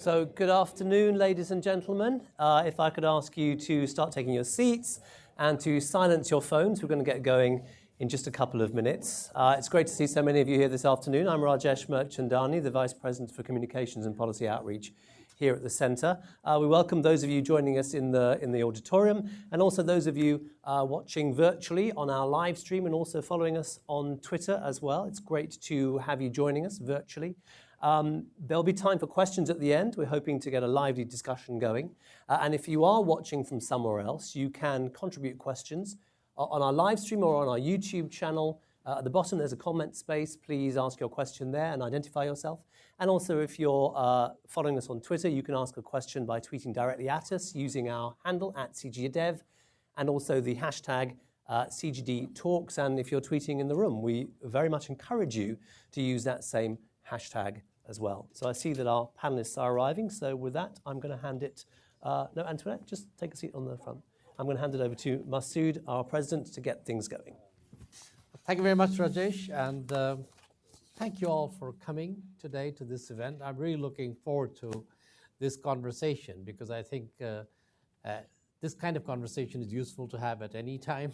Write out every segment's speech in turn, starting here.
So good afternoon, ladies and gentlemen. If I could ask you to start taking your seats and to silence your phones, we're going to get going in just a couple of minutes. It's great to see so many of you here this afternoon. I'm Rajesh Merchandani, the Vice President for Communications and Policy Outreach here at the Centre. We welcome those of you joining us in the auditorium, and also those of you watching virtually on our live stream and also following us on Twitter as well. It's great to have you joining us virtually. There'll be time for questions at the end. We're hoping to get a lively discussion going. And if you are watching from somewhere else, you can contribute questions on our live stream or on our YouTube channel. At the bottom, there's a comment space. Please ask your question there and identify yourself. And also, if you're following us on Twitter, you can ask a question by tweeting directly at us using our handle @CGDev and also the hashtag CGD Talks. And if you're tweeting in the room, we very much encourage you to use that same hashtag as well. So I see that our panelists are arriving. So with that, I'm going to hand it, no, Antoinette, just take a seat on the front. I'm going to hand it over to Masood, our president, to get things going. Thank you very much, Rajesh, and thank you all for coming today to this event. I'm really looking forward to this conversation because I think this kind of conversation is useful to have at any time.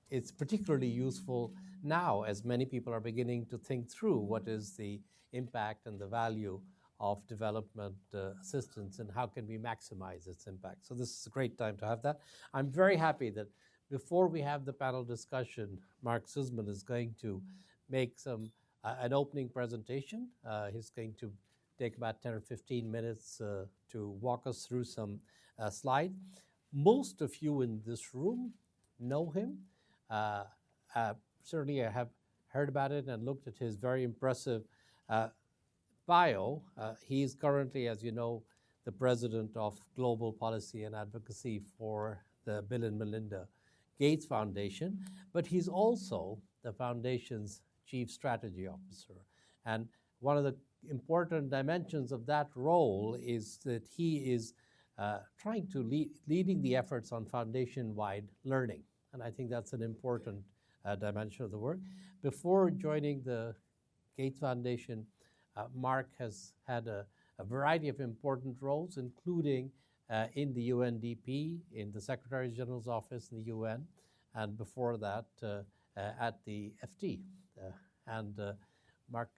It's particularly useful now as many people are beginning to think through what is the impact and the value of development assistance and how can we maximize its impact. So this is a great time to have that. I'm very happy that before we have the panel discussion, Mark Suzman is going to make an opening presentation. He's going to take about 10 or 15 minutes to walk us through some slides. Most of you in this room know him. Certainly I have heard about it and looked at his very impressive bio. He is currently, as you know, the president of Global Policy and Advocacy for the Bill and Melinda Gates Foundation, but he's also the foundation's chief strategy officer. And one of the important dimensions of that role is that he is trying to leading the efforts on foundation-wide learning. And I think that's an important dimension of the work. Before joining the Gates Foundation, Mark has had a variety of important roles, including in the UNDP, in the Secretary General's office in the UN, and before that at the FT. Mark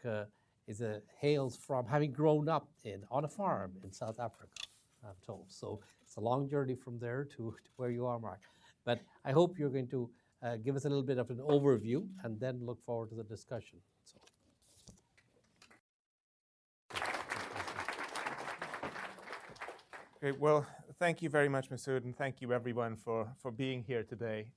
hails from having grown up on a farm in South Africa, I'm told. So it's a long journey from there to where you are, Mark. But I hope you're going to give us a little bit of an overview and then look forward to the discussion. So. Great. Well, thank you very much, Masood, and thank you everyone for being here today.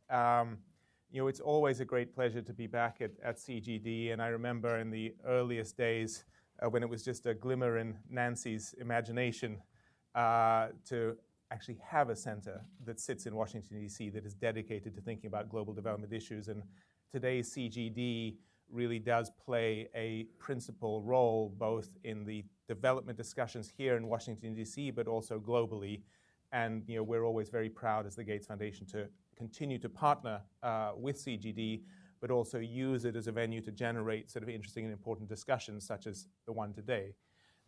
It's always a great pleasure to be back at CGD, and I remember in the earliest days when it was just a glimmer in Nancy's imagination to actually have a center that sits in Washington, D.C. that is dedicated to thinking about global development issues. And today's CGD really does play a principal role both in the development discussions here in Washington, D.C., but also globally. And we're always very proud as the Gates Foundation to continue to partner with CGD, but also use it as a venue to generate sort of interesting and important discussions such as the one today.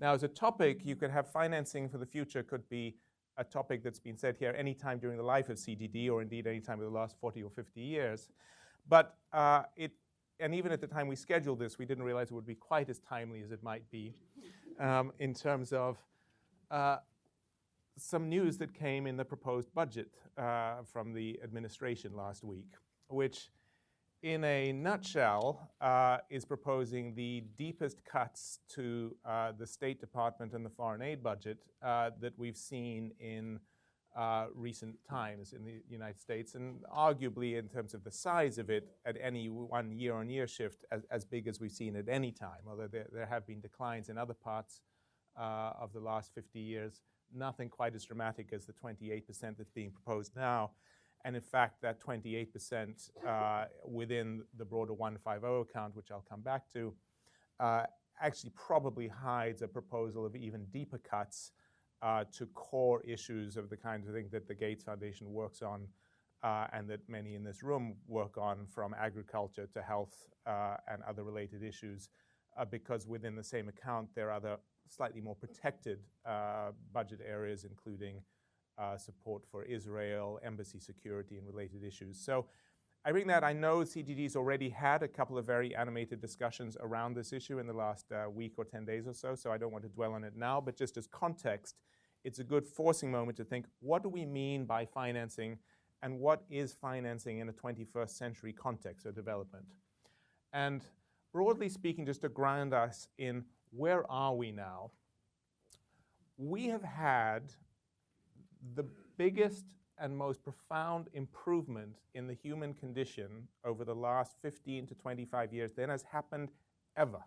Now, as a topic, you could have financing for the future could be a topic that's been said here any time during the life of CGD, or indeed any time in the last 40 or 50 years. But and even at the time we scheduled this, we didn't realize it would be quite as timely as it might be in terms of some news that came in the proposed budget from the administration last week, which in a nutshell is proposing the deepest cuts to the State Department and the foreign aid budget that we've seen in recent times in the United States, and arguably in terms of the size of it at any one year-on-year shift as big as we've seen at any time, although there have been declines in other parts of the last 50 years, nothing quite as dramatic as the 28% that's being proposed now. And in fact, that 28% within the broader 150 account, which I'll come back to, actually probably hides a proposal of even deeper cuts to core issues of the kind of thing that the Gates Foundation works on and that many in this room work on, from agriculture to health and other related issues, because within the same account there are other slightly more protected budget areas, including support for Israel, embassy security, and related issues. So I bring that. I know CGD's already had a couple of very animated discussions around this issue in the last week or 10 days or so, so I don't want to dwell on it now, but just as context, it's a good forcing moment to think, what do we mean by financing, and what is financing in a 21st century context of development? And broadly speaking, just to ground us in where are we now, we have had the biggest and most profound improvement in the human condition over the last 15 to 25 years than has happened ever.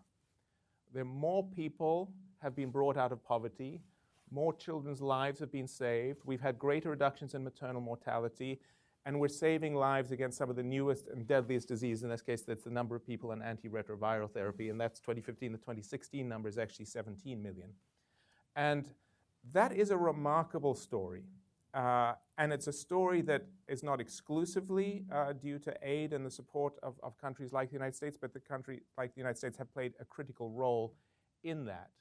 There are more people have been brought out of poverty, more children's lives have been saved, we've had greater reductions in maternal mortality, and we're saving lives against some of the newest and deadliest diseases. In this case, that's the number of people on antiretroviral therapy, and that's 2015 to 2016 number is actually 17 million. And that is a remarkable story. And it's a story that is not exclusively due to aid and the support of countries like the United States, but the country like the United States have played a critical role in that.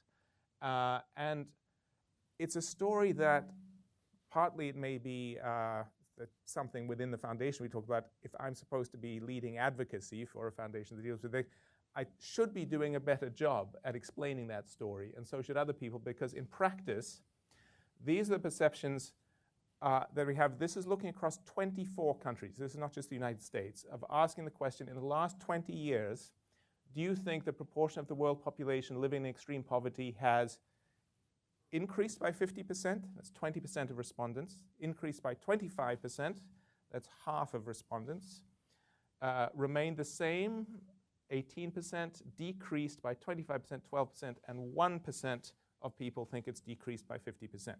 And it's a story that partly it may be something within the foundation we talked about. If I'm supposed to be leading advocacy for a foundation that deals with it, I should be doing a better job at explaining that story, and so should other people, because in practice, these are the perceptions that we have. This is looking across 24 countries. This is not just the United States, of asking the question, in the last 20 years, do you think the proportion of the world population living in extreme poverty has increased by 50%? That's 20% of respondents. Increased by 25%. That's half of respondents. Remained the same, 18%. Decreased by 25%, 12%, and 1% of people think it's decreased by 50%.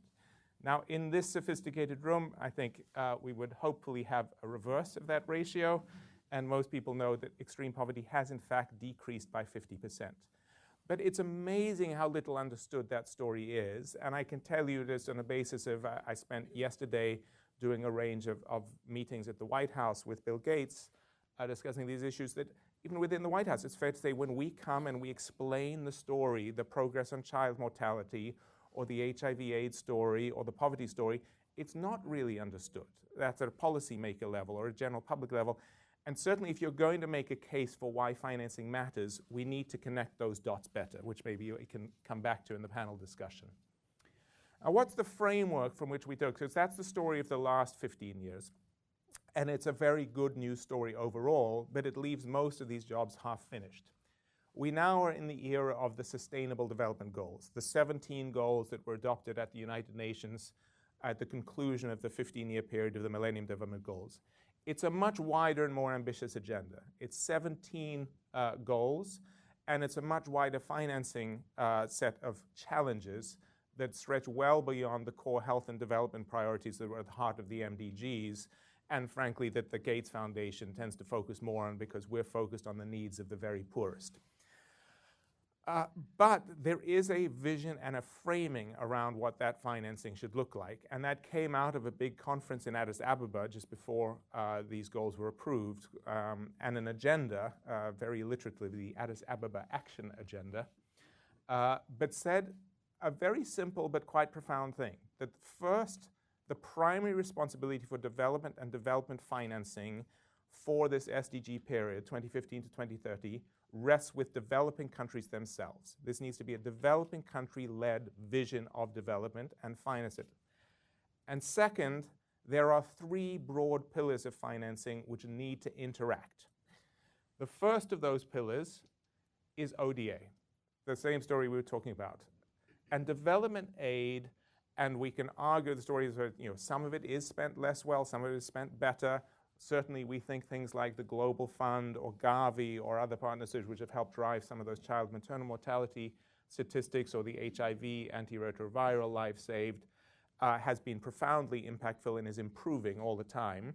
Now, in this sophisticated room, I think we would hopefully have a reverse of that ratio, and most people know that extreme poverty has in fact decreased by 50%. But it's amazing how little understood that story is, and I can tell you this on the basis of, I spent yesterday doing a range of meetings at the White House with Bill Gates, discussing these issues, that even within the White House, it's fair to say when we come and we explain the story, the progress on child mortality, or the HIV/AIDS story, or the poverty story, it's not really understood. That's at a policymaker level or a general public level. And certainly if you're going to make a case for why financing matters, we need to connect those dots better, which maybe we can come back to in the panel discussion. Now, what's the framework from which we took? Because that's the story of the last 15 years. And it's a very good news story overall, but it leaves most of these jobs half finished. We now are in the era of the Sustainable Development Goals, the 17 goals that were adopted at the United Nations at the conclusion of the 15-year period of the Millennium Development Goals. It's a much wider and more ambitious agenda. It's 17 goals, and it's a much wider financing set of challenges that stretch well beyond the core health and development priorities that were at the heart of the MDGs, and frankly, that the Gates Foundation tends to focus more on because we're focused on the needs of the very poorest. But there is a vision and a framing around what that financing should look like, and that came out of a big conference in Addis Ababa just before these goals were approved, and an agenda, very literally the Addis Ababa Action Agenda, but said a very simple but quite profound thing, that first, the primary responsibility for development and development financing for this SDG period, 2015 to 2030, rests with developing countries themselves. This needs to be a developing country-led vision of development and finance it. And second, there are three broad pillars of financing which need to interact. The first of those pillars is ODA, the same story we were talking about. And development aid, and we can argue the story is that, some of it is spent less well, some of it is spent better. Certainly, we think things like the Global Fund or Gavi or other partnerships which have helped drive some of those child maternal mortality statistics, or the HIV antiretroviral life saved, has been profoundly impactful and is improving all the time.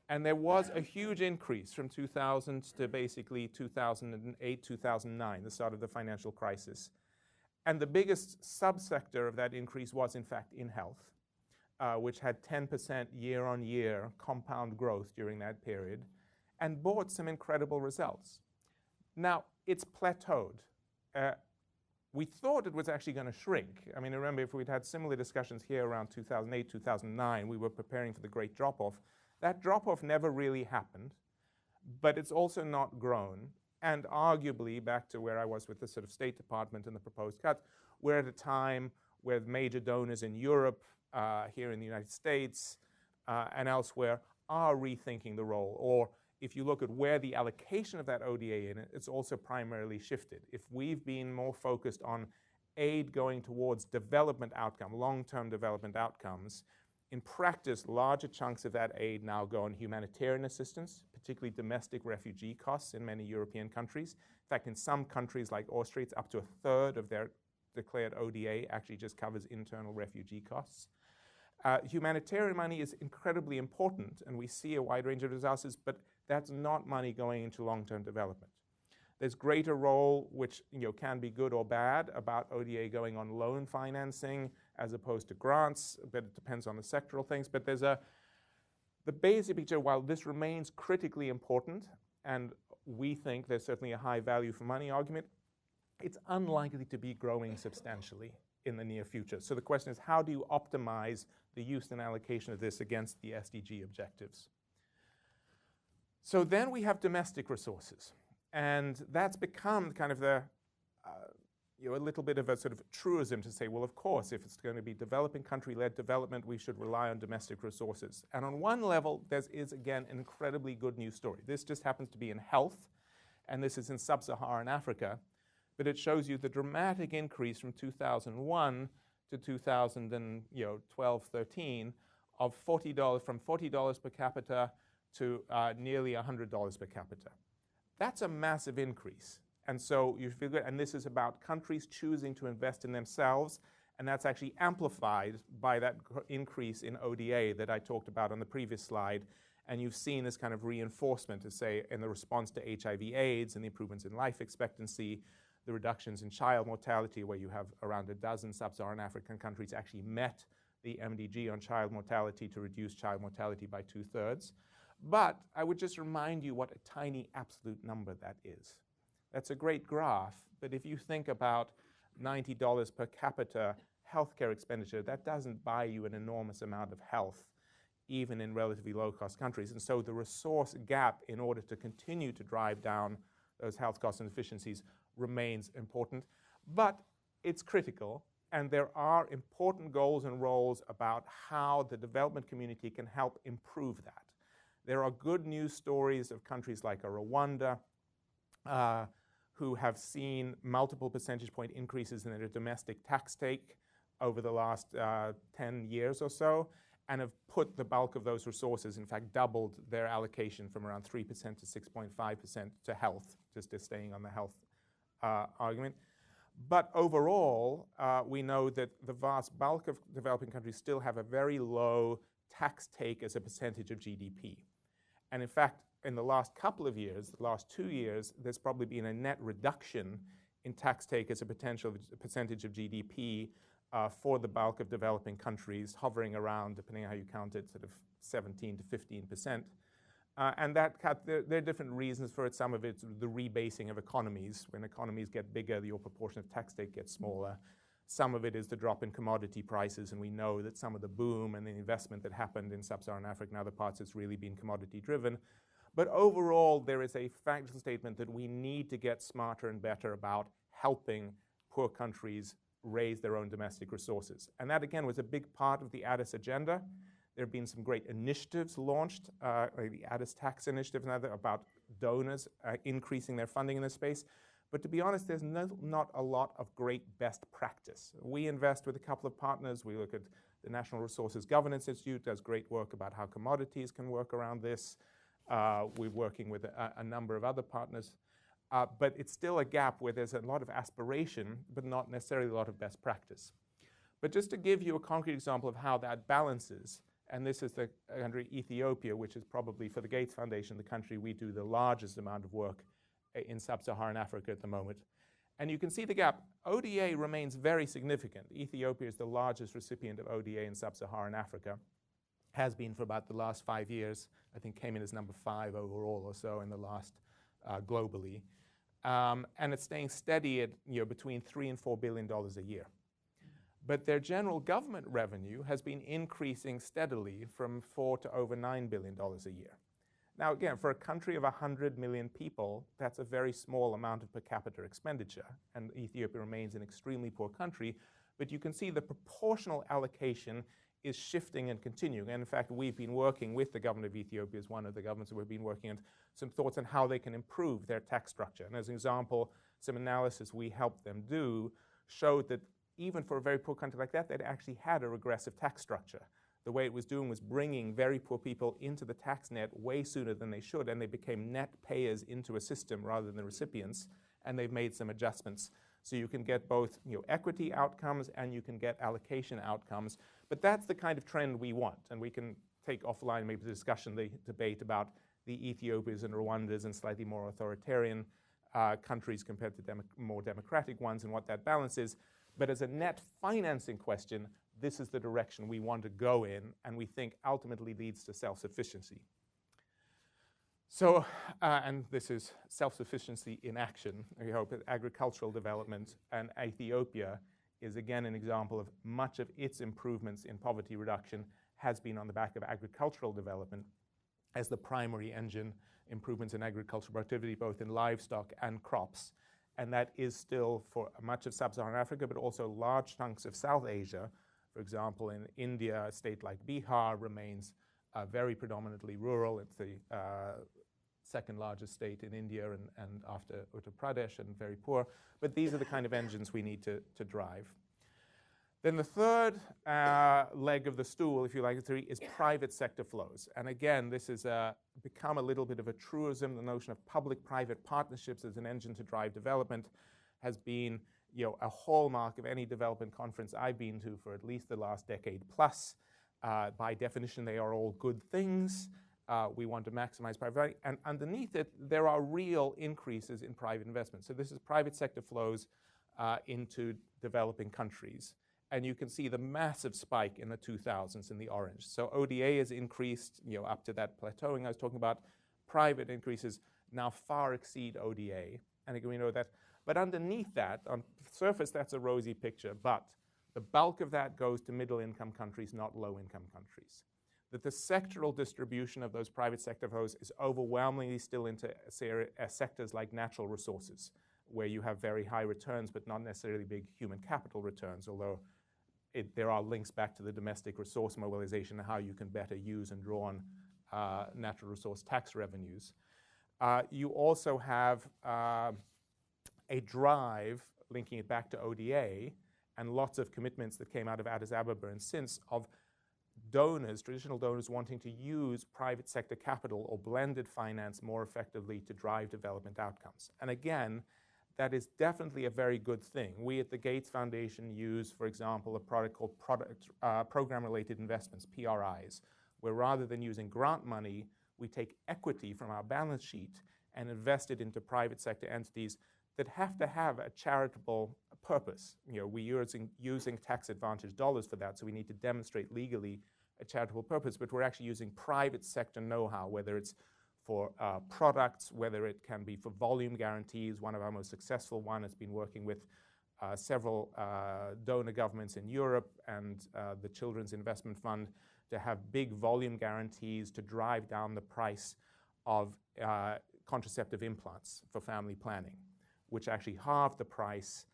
And there was a huge increase from 2000 to basically 2008, 2009, the start of the financial crisis. And the biggest subsector of that increase was, in fact, in health, which had 10% year-on-year compound growth during that period, and brought some incredible results. Now, it's plateaued. we thought it was actually going to shrink. I mean, remember, if we'd had similar discussions here around 2008, 2009, we were preparing for the great drop-off. That drop-off never really happened, but it's also not grown. And arguably, back to where I was with the sort of State Department and the proposed cuts, we're at a time where major donors in Europe, here in the United States, and elsewhere are rethinking the role. Or if you look at where the allocation of that ODA in it, it's also primarily shifted. If we've been more focused on aid going towards development outcome, long-term development outcomes, in practice, larger chunks of that aid now go on humanitarian assistance, particularly domestic refugee costs in many European countries. In fact, in some countries like Austria, it's up to 1/3 of their declared ODA actually just covers internal refugee costs. Humanitarian money is incredibly important, and we see a wide range of disasters, but that's not money going into long-term development. There's greater role, which can be good or bad, about ODA going on loan financing as opposed to grants, but it depends on the sectoral things. But there's the basic picture, while this remains critically important, and we think there's certainly a high value for money argument, it's unlikely to be growing substantially in the near future. So the question is, how do you optimize the use and allocation of this against the SDG objectives? So then we have domestic resources. And that's become kind of a little bit of a sort of truism to say, well, of course, if it's going to be developing country-led development, we should rely on domestic resources. And on one level, there is, again, an incredibly good news story. This just happens to be in health, and this is in sub-Saharan Africa. But it shows you the dramatic increase from 2001 to 2012, 13 of $40, from $40 per capita to nearly $100 per capita. That's a massive increase. And so you feel good. And this is about countries choosing to invest in themselves. And that's actually amplified by that increase in ODA that I talked about on the previous slide. And you've seen this kind of reinforcement to say in the response to HIV/AIDS and the improvements in life expectancy, the reductions in child mortality, where you have around a dozen sub-Saharan African countries actually met the MDG on child mortality to reduce child mortality by 2/3. But I would just remind you what a tiny absolute number that is. That's a great graph, but if you think about $90 per capita healthcare expenditure, that doesn't buy you an enormous amount of health, even in relatively low-cost countries. And so the resource gap in order to continue to drive down those health costs and efficiencies remains important. But it's critical, and there are important goals and roles about how the development community can help improve that. There are good news stories of countries like Rwanda, who have seen multiple percentage point increases in their domestic tax take over the last 10 years or so, and have put the bulk of those resources, in fact, doubled their allocation from around 3% to 6.5% to health, just staying on the health argument. But overall, we know that the vast bulk of developing countries still have a very low tax take as a percentage of GDP. And in fact, in the last couple of years, the last 2 years, there's probably been a net reduction in tax take as a percentage of GDP for the bulk of developing countries, hovering around, depending on how you count it, sort of 17 to 15%. And that there are different reasons for it. Some of it's the rebasing of economies. When economies get bigger, your proportion of tax take gets smaller. Some of it is the drop in commodity prices, and we know that some of the boom and the investment that happened in sub-Saharan Africa and other parts has really been commodity-driven. But overall, there is a factual statement that we need to get smarter and better about helping poor countries raise their own domestic resources. And that, again, was a big part of the Addis agenda. There have been some great initiatives launched, like the Addis Tax Initiative and other, about donors increasing their funding in this space. But to be honest, there's not a lot of great best practice. We invest with a couple of partners. We look at the National Resources Governance Institute, does great work about how commodities can work around this. We're working with a number of other partners. But it's still a gap where there's a lot of aspiration, but not necessarily a lot of best practice. But just to give you a concrete example of how that balances, and this is the country Ethiopia, which is probably, for the Gates Foundation, the country we do the largest amount of work in sub-Saharan Africa at the moment. And you can see the gap. ODA remains very significant. Ethiopia is the largest recipient of ODA in sub-Saharan Africa, has been for about the last 5 years. I think came in as number 5 overall or so in the last globally. and it's staying steady at between $3 and $4 billion a year. But their general government revenue has been increasing steadily from $4 to over $9 billion a year. Now, again, for a country of 100 million people, that's a very small amount of per capita expenditure, and Ethiopia remains an extremely poor country, but you can see the proportional allocation is shifting and continuing. And in fact, we've been working with the government of Ethiopia as one of the governments, we've been working on some thoughts on how they can improve their tax structure. And as an example, some analysis we helped them do showed that even for a very poor country like that, they'd actually had a regressive tax structure. The way it was doing was bringing very poor people into the tax net way sooner than they should, and they became net payers into a system rather than the recipients, and they've made some adjustments. So you can get both equity outcomes and you can get allocation outcomes. But that's the kind of trend we want, and we can take offline maybe the discussion, the debate about the Ethiopias and Rwandas and slightly more authoritarian countries compared to more democratic ones and what that balance is. But as a net financing question, this is the direction we want to go in, and we think ultimately leads to self-sufficiency. So, and this is self-sufficiency in action. We hope that agricultural development, and Ethiopia is again an example of much of its improvements in poverty reduction has been on the back of agricultural development as the primary engine, improvements in agricultural productivity, both in livestock and crops. And that is still for much of sub-Saharan Africa, but also large chunks of South Asia. For example, in India, a state like Bihar remains very predominantly rural. It's the second largest state in India and after Uttar Pradesh, and very poor. But these are the kind of engines we need to drive. Then the third leg of the stool, if you like, is private sector flows. And again, this has become a little bit of a truism. The notion of public-private partnerships as an engine to drive development has been a hallmark of any development conference I've been to for at least the last decade plus. By definition, they are all good things. We want to maximize private, and underneath it, there are real increases in private investment. So this is private sector flows into developing countries. And you can see the massive spike in the 2000s in the orange. So ODA has increased, up to that plateauing I was talking about. Private increases now far exceed ODA. And again, we know that. But underneath that, on the surface, that's a rosy picture. But the bulk of that goes to middle-income countries, not low-income countries. That the sectoral distribution of those private sector flows is overwhelmingly still into sectors like natural resources, where you have very high returns, but not necessarily big human capital returns, although there are links back to the domestic resource mobilization and how you can better use and draw on natural resource tax revenues. You also have a drive, linking it back to ODA, and lots of commitments that came out of Addis Ababa and since of donors, traditional donors, wanting to use private sector capital or blended finance more effectively to drive development outcomes. And again, that is definitely a very good thing. We at the Gates Foundation use, for example, a product called Program-Related Investments, PRIs, where rather than using grant money, we take equity from our balance sheet and invest it into private sector entities that have to have a charitable purpose. We're using tax advantage dollars for that, so we need to demonstrate legally a charitable purpose, but we're actually using private sector know-how, whether it's for products, whether it can be for volume guarantees. One of our most successful one has been working with several donor governments in Europe and the Children's Investment Fund to have big volume guarantees to drive down the price of contraceptive implants for family planning, which actually halved the price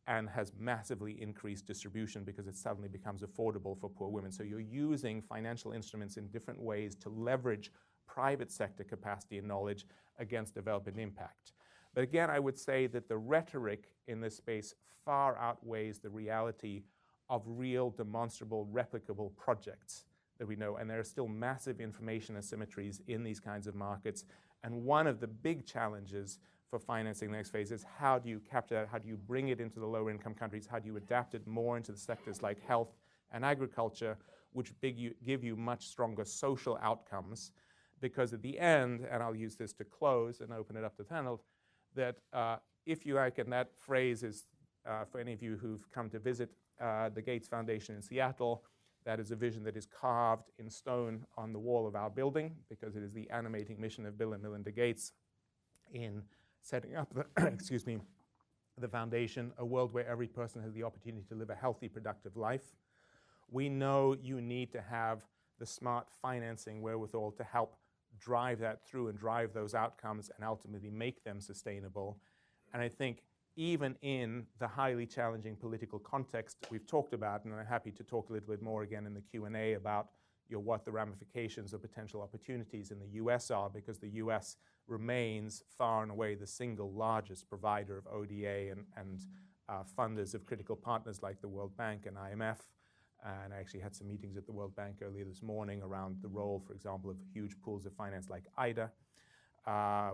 and has massively increased distribution because it suddenly becomes affordable for poor women. So you're using financial instruments in different ways to leverage private sector capacity and knowledge against development impact. But again, I would say that the rhetoric in this space far outweighs the reality of real, demonstrable, replicable projects that we know. And there are still massive information asymmetries in these kinds of markets. And one of the big challenges for financing the next phase is how do you capture that? How do you bring it into the lower income countries? How do you adapt it more into the sectors like health and agriculture, which give you much stronger social outcomes? Because at the end, and I'll use this to close and open it up to the panel, that if you like, and that phrase is for any of you who've come to visit the Gates Foundation in Seattle, that is a vision that is carved in stone on the wall of our building because it is the animating mission of Bill and Melinda Gates in setting up the, excuse me, the foundation, a world where every person has the opportunity to live a healthy, productive life. We know you need to have the smart financing wherewithal to help drive that through and drive those outcomes and ultimately make them sustainable. And I think even in the highly challenging political context we've talked about, and I'm happy to talk a little bit more again in the Q&A about what the ramifications or potential opportunities in the US are, because the US remains far and away the single largest provider of ODA and funders of critical partners like the World Bank and IMF. And I actually had some meetings at the World Bank earlier this morning around the role, for example, of huge pools of finance like IDA,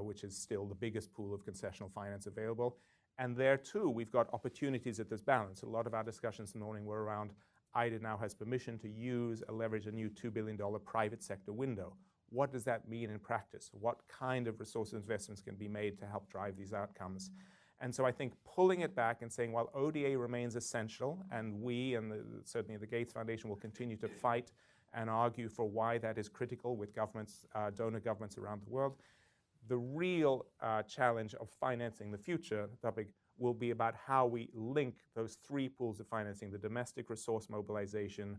which is still the biggest pool of concessional finance available. And there, too, we've got opportunities at this balance. A lot of our discussions this morning were around IDA now has permission to leverage a new $2 billion private sector window. What does that mean in practice? What kind of resource investments can be made to help drive these outcomes? And so I think pulling it back and saying, while ODA remains essential, and we and certainly the Gates Foundation will continue to fight and argue for why that is critical with governments, donor governments around the world, the real challenge of financing the future topic will be about how we link those three pools of financing: the domestic resource mobilization,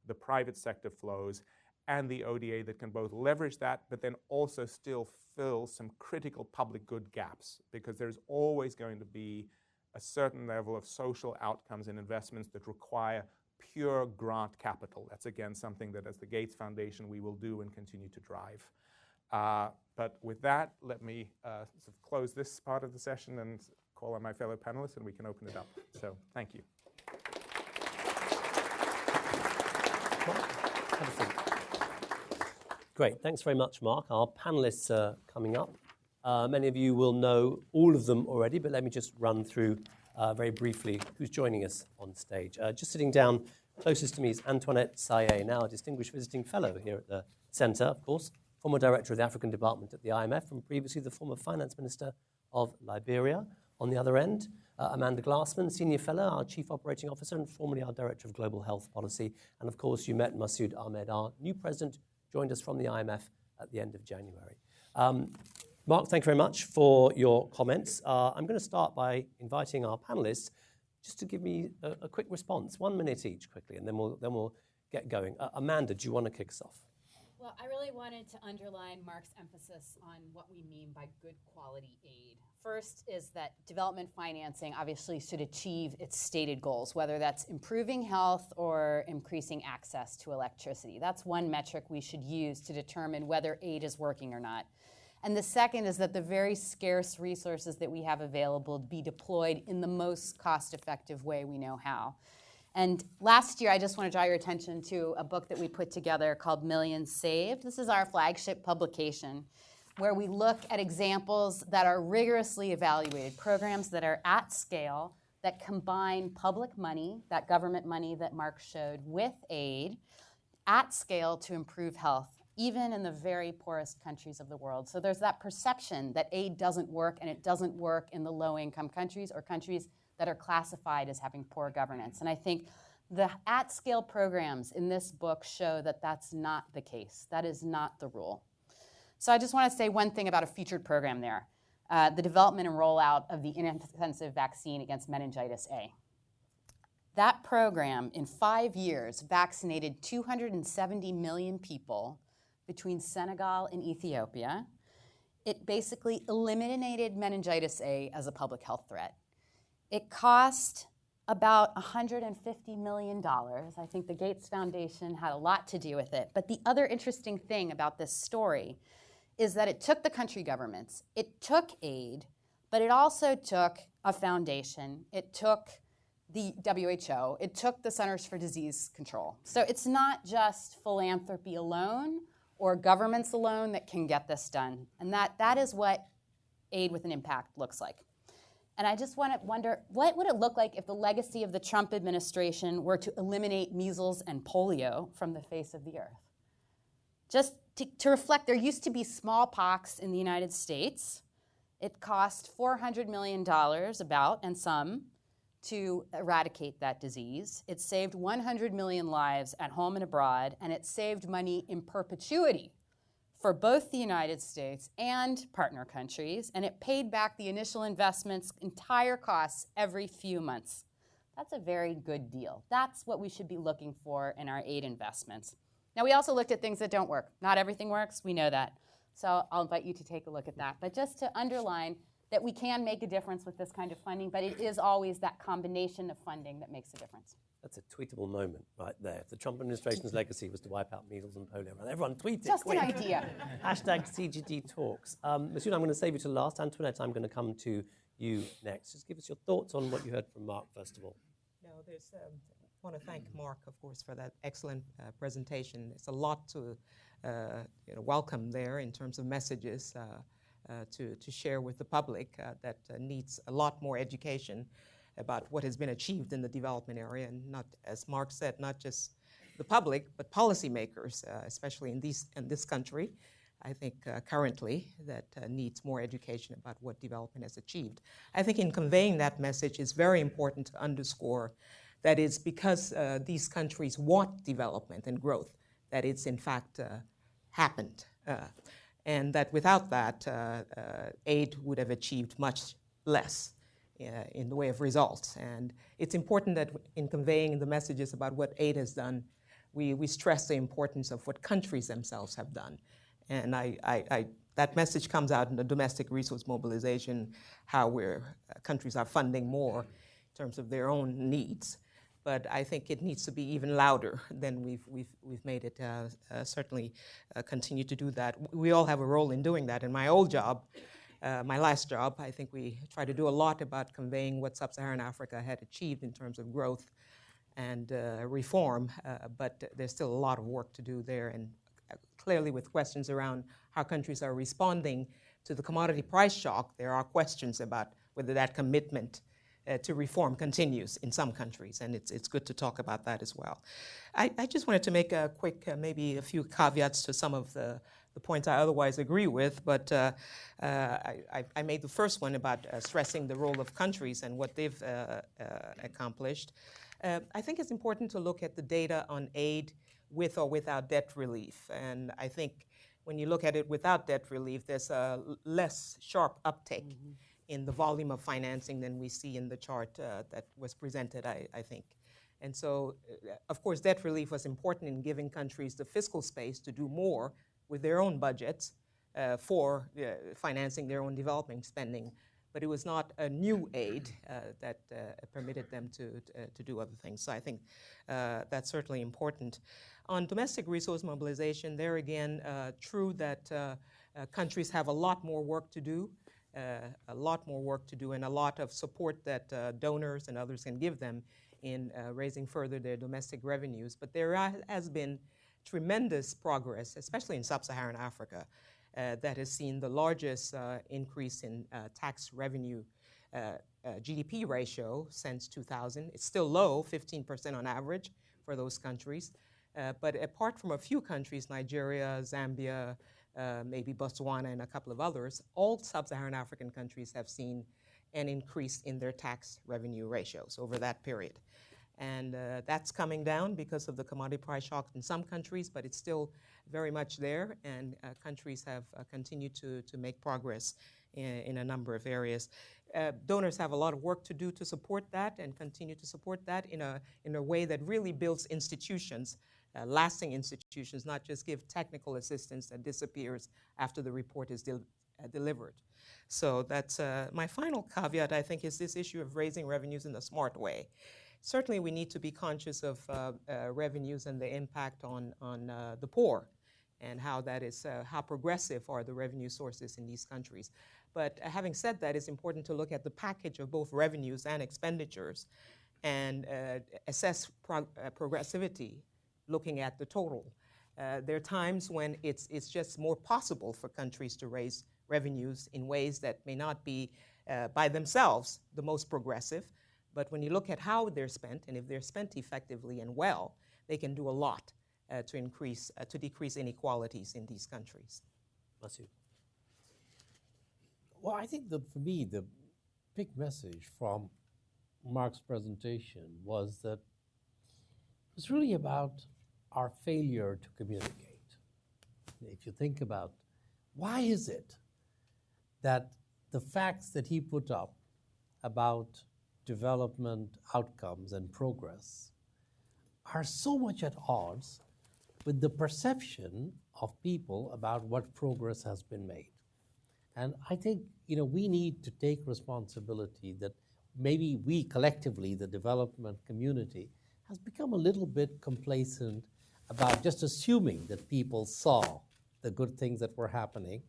the private sector flows, and the ODA that can both leverage that, but then also still fill some critical public good gaps, because there's always going to be a certain level of social outcomes and investments that require pure grant capital. That's, again, something that as the Gates Foundation we will do and continue to drive. But with that, let me sort of close this part of the session and call on my fellow panelists, and we can open it up. So thank you. Have a seat. Great, thanks very much, Mark. Our panelists are coming up. Many of you will know all of them already, but let me just run through very briefly who's joining us on stage. Just sitting down closest to me is Antoinette Sayeh, now a distinguished visiting fellow here at the Centre, of course, former director of the African Department at the IMF, and previously the former finance minister of Liberia. On the other end, Amanda Glassman, senior fellow, our chief operating officer, and formerly our director of global health policy. And of course, you met Masood Ahmed, our new president, joined us from the IMF at the end of January. Mark, thank you very much for your comments. I'm going to start by inviting our panelists just to give me a quick response, 1 minute each quickly, and then we'll get going. Amanda, do you want to kick us off? Well, I really wanted to underline Mark's emphasis on what we mean by good quality aid. First is that development financing obviously should achieve its stated goals, whether that's improving health or increasing access to electricity. That's one metric we should use to determine whether aid is working or not. And the second is that the very scarce resources that we have available be deployed in the most cost-effective way we know how. And last year, I just want to draw your attention to a book that we put together called Millions Saved. This is our flagship publication, where we look at examples that are rigorously evaluated, programs that are at scale, that combine public money, that government money that Mark showed, with aid at scale to improve health, even in the very poorest countries of the world. So there's that perception that aid doesn't work, and it doesn't work in the low-income countries or countries that are classified as having poor governance. And I think the at-scale programs in this book show that that's not the case. That is not the rule. So I just want to say one thing about a featured program there, the development and rollout of the inexpensive vaccine against meningitis A. That program, in 5 years, vaccinated 270 million people between Senegal and Ethiopia. It basically eliminated meningitis A as a public health threat. It cost about $150 million. I think the Gates Foundation had a lot to do with it. But the other interesting thing about this story is that it took the country governments, it took aid, but it also took a foundation, it took the WHO, it took the Centers for Disease Control. So it's not just philanthropy alone or governments alone that can get this done. And that is what aid with an impact looks like. And I just want to wonder, what would it look like if the legacy of the Trump administration were to eliminate measles and polio from the face of the earth? Just to reflect, there used to be smallpox in the United States. It cost $400 million about, and some, to eradicate that disease. It saved 100 million lives at home and abroad, and it saved money in perpetuity for both the United States and partner countries, and it paid back the initial investment's entire costs every few months. That's a very good deal. That's what we should be looking for in our aid investments. Now, we also looked at things that don't work. Not everything works, we know that. So I'll invite you to take a look at that. But just to underline that we can make a difference with this kind of funding, but it is always that combination of funding that makes a difference. That's a tweetable moment right there. If the Trump administration's legacy was to wipe out measles and polio, everyone tweet it. Just quick. an idea. Hashtag CGD Talks. Masood, I'm going to save you to last. Antoinette, I'm going to come to you next. Just give us your thoughts on what you heard from Mark, first of all. No, I want to thank Mark, of course, for that excellent presentation. It's a lot to welcome there in terms of messages to share with the public that needs a lot more education about what has been achieved in the development area, and not, as Mark said, not just the public, but policymakers, especially in this country. I think currently that needs more education about what development has achieved. I think in conveying that message, it's very important to underscore that it's because these countries want development and growth that it's in fact happened. And that without that, aid would have achieved much less in the way of results. And it's important that in conveying the messages about what aid has done, we stress the importance of what countries themselves have done. And that message comes out in the domestic resource mobilization, how countries are funding more in terms of their own needs. But I think it needs to be even louder than we've made it. Certainly continue to do that. We all have a role in doing that. In my old job, my last job, I think we try to do a lot about conveying what sub-Saharan Africa had achieved in terms of growth and reform, but there's still a lot of work to do there. And clearly with questions around how countries are responding to the commodity price shock, there are questions about whether that commitment to reform continues in some countries, and it's good to talk about that as well. I just wanted to make a quick, maybe a few caveats to some of the points I otherwise agree with, but I made the first one about stressing the role of countries and what they've accomplished. I think it's important to look at the data on aid with or without debt relief, and I think when you look at it without debt relief, there's a less sharp uptake in the volume of financing than we see in the chart that was presented, I think. And so, of course, debt relief was important in giving countries the fiscal space to do more with their own budgets for financing their own development spending. But it was not a new aid that permitted them to do other things. So I think that's certainly important. On domestic resource mobilization, there again, true that countries have a lot more work to do. A lot more work to do and a lot of support that donors and others can give them in raising further their domestic revenues. But there has been tremendous progress, especially in sub-Saharan Africa, that has seen the largest increase in tax revenue GDP ratio since 2000. It's still low, 15% on average for those countries. But apart from a few countries, Nigeria, Zambia, maybe Botswana and a couple of others, all sub-Saharan African countries have seen an increase in their tax revenue ratios over that period. And that's coming down because of the commodity price shock in some countries, but it's still very much there, and countries have continued to make progress in a number of areas. Donors have a lot of work to do to support that and continue to support that in a way that really builds institutions, lasting institutions, not just give technical assistance that disappears after the report is delivered. So that's my final caveat, I think, is this issue of raising revenues in a smart way. Certainly we need to be conscious of revenues and the impact on the poor and how that is, how progressive are the revenue sources in these countries. But having said that, it's important to look at the package of both revenues and expenditures and assess progressivity looking at the total. There are times when it's just more possible for countries to raise revenues in ways that may not be by themselves the most progressive, but when you look at how they're spent, and if they're spent effectively and well, they can do a lot to decrease inequalities in these countries. Masood. Well, I think for me, the big message from Mark's presentation was that it was really about our failure to communicate. if you think about why is it that the facts that he put up about development outcomes and progress are so much at odds with the perception of people about what progress has been made. And I think we need to take responsibility that maybe we collectively, the development community, has become a little bit complacent about just assuming that people saw the good things that were happening.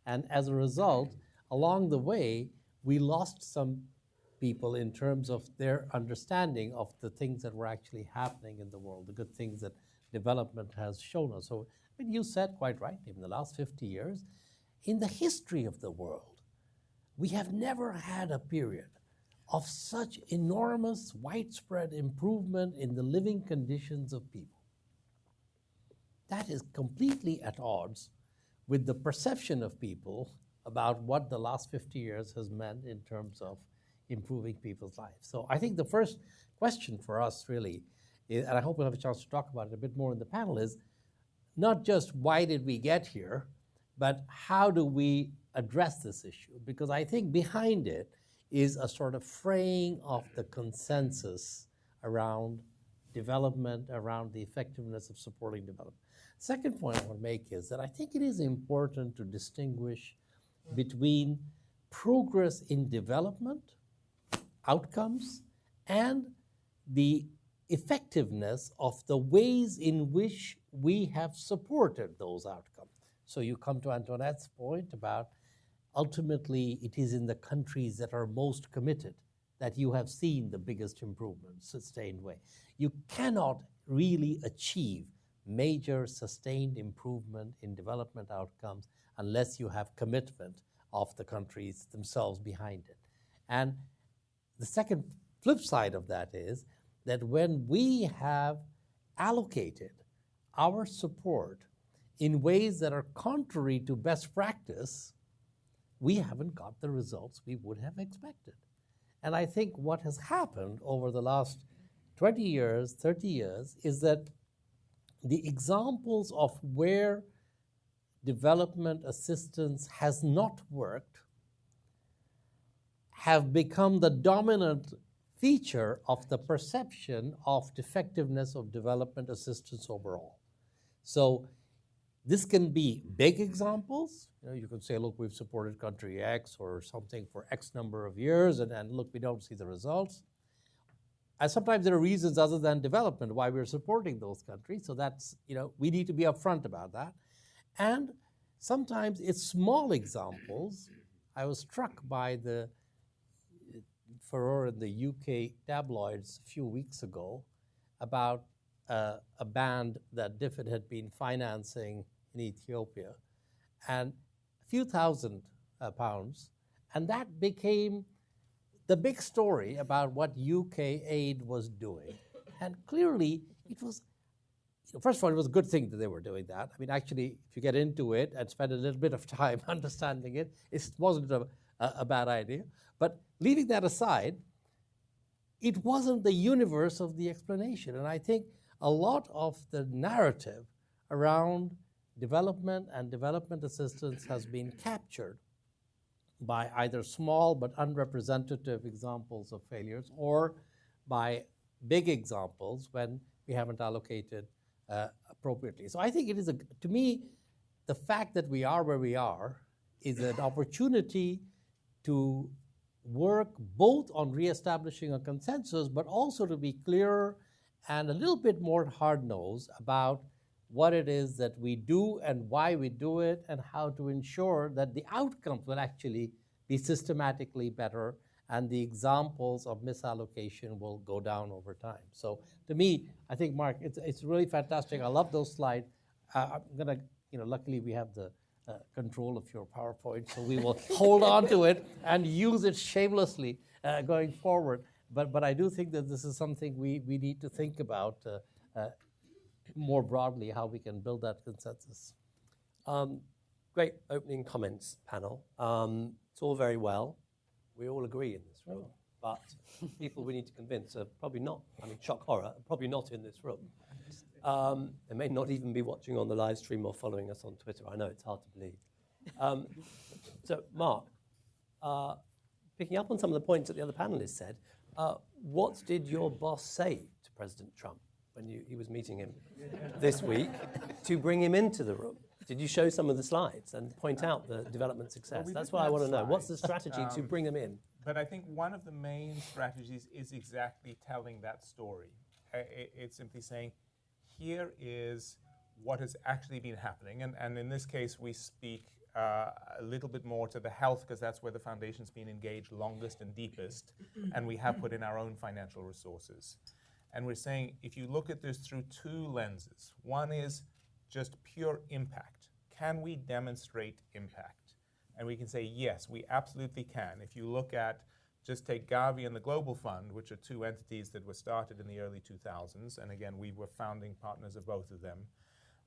And as a result, along the way, we lost some people in terms of their understanding of the things that were actually happening in the world, the good things that development has shown us. So you said quite rightly, in the last 50 years, in the history of the world, we have never had a period of such enormous, widespread improvement in the living conditions of people. That is completely at odds with the perception of people about what the last 50 years has meant in terms of improving people's lives. So I think the first question for us really, and I hope we'll have a chance to talk about it a bit more in the panel, is not just why did we get here, but how do we address this issue? Because I think behind it is a sort of fraying of the consensus around development, around the effectiveness of supporting development. Second point I want to make is that I think it is important to distinguish between progress in development, outcomes, and the effectiveness of the ways in which we have supported those outcomes. So you come to Antoinette's point about ultimately it is in the countries that are most committed that you have seen the biggest improvement, sustained way. You cannot really achieve major sustained improvement in development outcomes unless you have commitment of the countries themselves behind it. And the second flip side of that is that when we have allocated our support in ways that are contrary to best practice, we haven't got the results we would have expected. And I think what has happened over the last 20 years, 30 years, is that the examples of where development assistance has not worked have become the dominant feature of the perception of effectiveness of development assistance overall. So this can be big examples. You can say, look, we've supported country X or something for X number of years, and look, we don't see the results. And sometimes there are reasons other than development why we're supporting those countries. So that's, we need to be upfront about that. And sometimes it's small examples. I was struck by the furor in the UK tabloids a few weeks ago about a band that DFID had been financing in Ethiopia, and a few thousand pounds, and that became the big story about what UK aid was doing. And clearly, it was, first of all, it was a good thing that they were doing that. I mean, actually, if you get into it and spend a little bit of time understanding it, it wasn't a bad idea. But leaving that aside, it wasn't the universe of the explanation. And I think a lot of the narrative around development and development assistance has been captured by either small but unrepresentative examples of failures or by big examples when we haven't allocated appropriately. So I think it is, to me, the fact that we are where we are is an opportunity to work both on reestablishing a consensus, but also to be clearer and a little bit more hard-nosed about what it is that we do and why we do it and how to ensure that the outcomes will actually be systematically better and the examples of misallocation will go down over time. So to me, I think, Mark, it's really fantastic. I love those slides. I'm going to, luckily we have the control of your PowerPoint, so we will hold on to it and use it shamelessly going forward. But I do think that this is something we need to think about more broadly, how we can build that consensus. Great opening comments, panel. It's all very well. We all agree in this room, but people we need to convince are probably not, shock horror, probably not in this room. They may not even be watching on the live stream or following us on Twitter. I know it's hard to believe. So, Mark, picking up on some of the points that the other panelists said, what did your boss say to President Trump when he was meeting him this week to bring him into the room? Did you show some of the slides and point out the development success? Well, That's what I want to know. What's the strategy to bring them in? But I think one of the main strategies is exactly telling that story. It's simply saying, here is what has actually been happening. And in this case, we speak a little bit more to the health, because that's where the foundation's been engaged longest and deepest, and we have put in our own financial resources. And we're saying, if you look at this through two lenses, one is just pure impact. Can we demonstrate impact? And we can say, yes, we absolutely can. If you look at, just take Gavi and the Global Fund, which are two entities that were started in the early 2000s, and again, we were founding partners of both of them.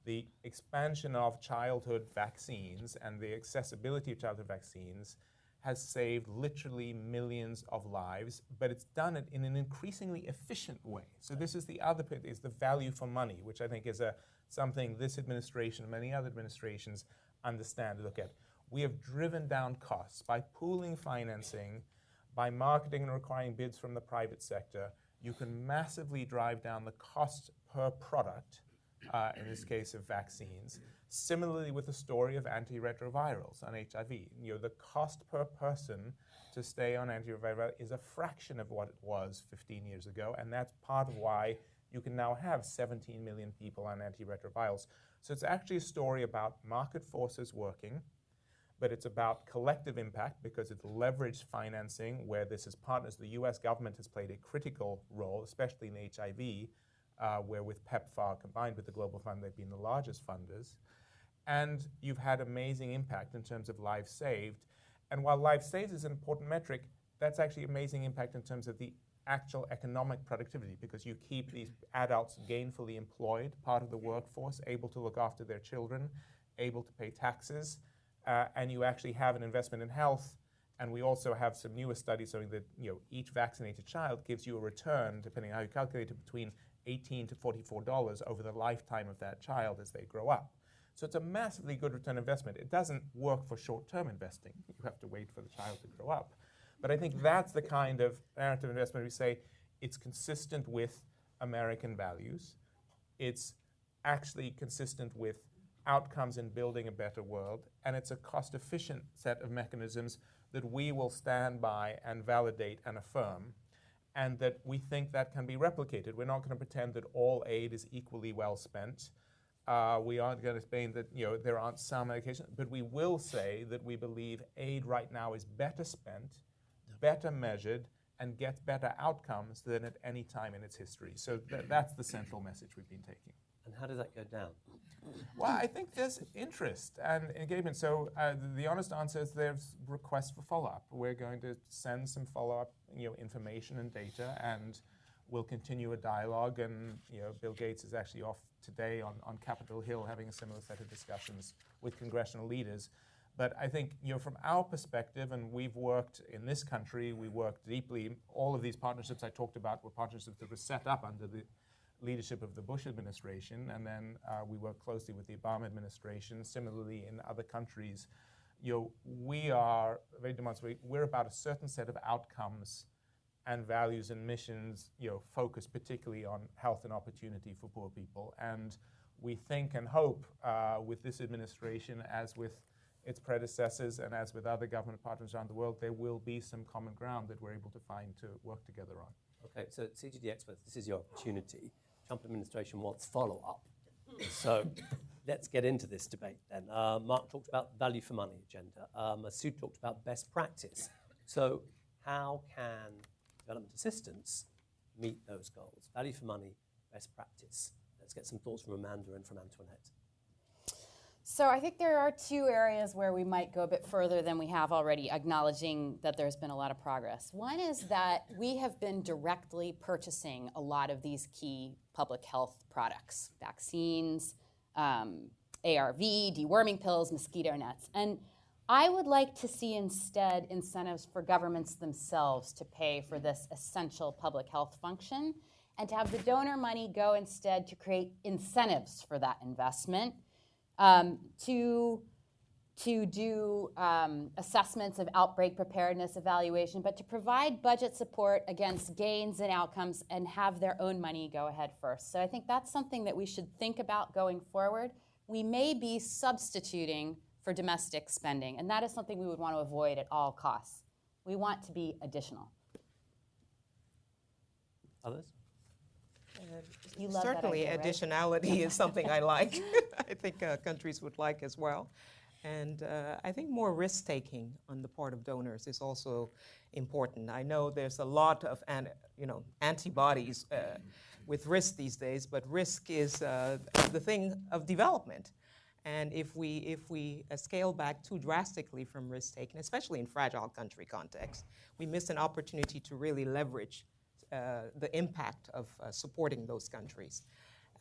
The expansion of childhood vaccines and the accessibility of childhood vaccines has saved literally millions of lives, but it's done it in an increasingly efficient way. So this is the other bit, is the value for money, which I think is something this administration and many other administrations understand. Look at, we have driven down costs by pooling financing, by marketing and requiring bids from the private sector. You can massively drive down the cost per product, in this case of vaccines. Similarly with the story of antiretrovirals on HIV. The cost per person to stay on antiretroviral is a fraction of what it was 15 years ago, and that's part of why you can now have 17 million people on antiretrovirals. So it's actually a story about market forces working, but it's about collective impact because it's leveraged financing where this is partners. The US government has played a critical role, especially in HIV, where with PEPFAR combined with the Global Fund, they've been the largest funders. And you've had amazing impact in terms of lives saved. And while lives saved is an important metric, that's actually amazing impact in terms of the actual economic productivity, because you keep these adults gainfully employed, part of the workforce, able to look after their children, able to pay taxes, and you actually have an investment in health. And we also have some newer studies showing that each vaccinated child gives you a return, depending on how you calculate it, between $18 to $44 over the lifetime of that child as they grow up. So it's a massively good return investment. It doesn't work for short-term investing. You have to wait for the child to grow up. But I think that's the kind of narrative investment we say it's consistent with American values. It's actually consistent with outcomes in building a better world. And it's a cost-efficient set of mechanisms that we will stand by and validate and affirm, and that we think that can be replicated. We're not going to pretend that all aid is equally well spent. We aren't going to explain that there aren't some allocations, but we will say that we believe aid right now is better spent, better measured, and gets better outcomes than at any time in its history. So that's the central message we've been taking. And how does that go down? Well, I think there's interest and engagement. So the honest answer is there's requests for follow-up. We're going to send some follow-up information and data, and we'll continue a dialogue. And Bill Gates is actually off today on Capitol Hill having a similar set of discussions with congressional leaders. But I think from our perspective, and we've worked in this country, we worked deeply. All of these partnerships I talked about were partnerships that were set up under the leadership of the Bush administration, and then we work closely with the Obama administration. Similarly, in other countries, we are very demonstrative. We're about a certain set of outcomes and values and missions, focused particularly on health and opportunity for poor people. And we think and hope with this administration, as with its predecessors and as with other government partners around the world, there will be some common ground that we're able to find to work together on. Okay, so CGD experts, this is your opportunity. Trump administration wants follow-up. So let's get into this debate then. Mark talked about value for money agenda. Masood talked about best practice. So how can development assistance meet those goals? Value for money, best practice. Let's get some thoughts from Amanda and from Antoinette. So I think there are two areas where we might go a bit further than we have already, acknowledging that there's been a lot of progress. One is that we have been directly purchasing a lot of these key public health products, vaccines, ARV, deworming pills, mosquito nets. And I would like to see instead incentives for governments themselves to pay for this essential public health function, and to have the donor money go instead to create incentives for that investment, to do assessments of outbreak preparedness evaluation, but to provide budget support against gains and outcomes and have their own money go ahead first. So I think that's something that we should think about going forward. We may be substituting for domestic spending, and that is something we would want to avoid at all costs. We want to be additional. Others? You love Certainly, that idea, right? additionality is something I like. I think countries would like as well. And I think more risk-taking on the part of donors is also important. I know there's a lot of antibodies with risk these days, but risk is the thing of development. And if we scale back too drastically from risk-taking, especially in fragile country contexts, we miss an opportunity to really leverage the impact of supporting those countries.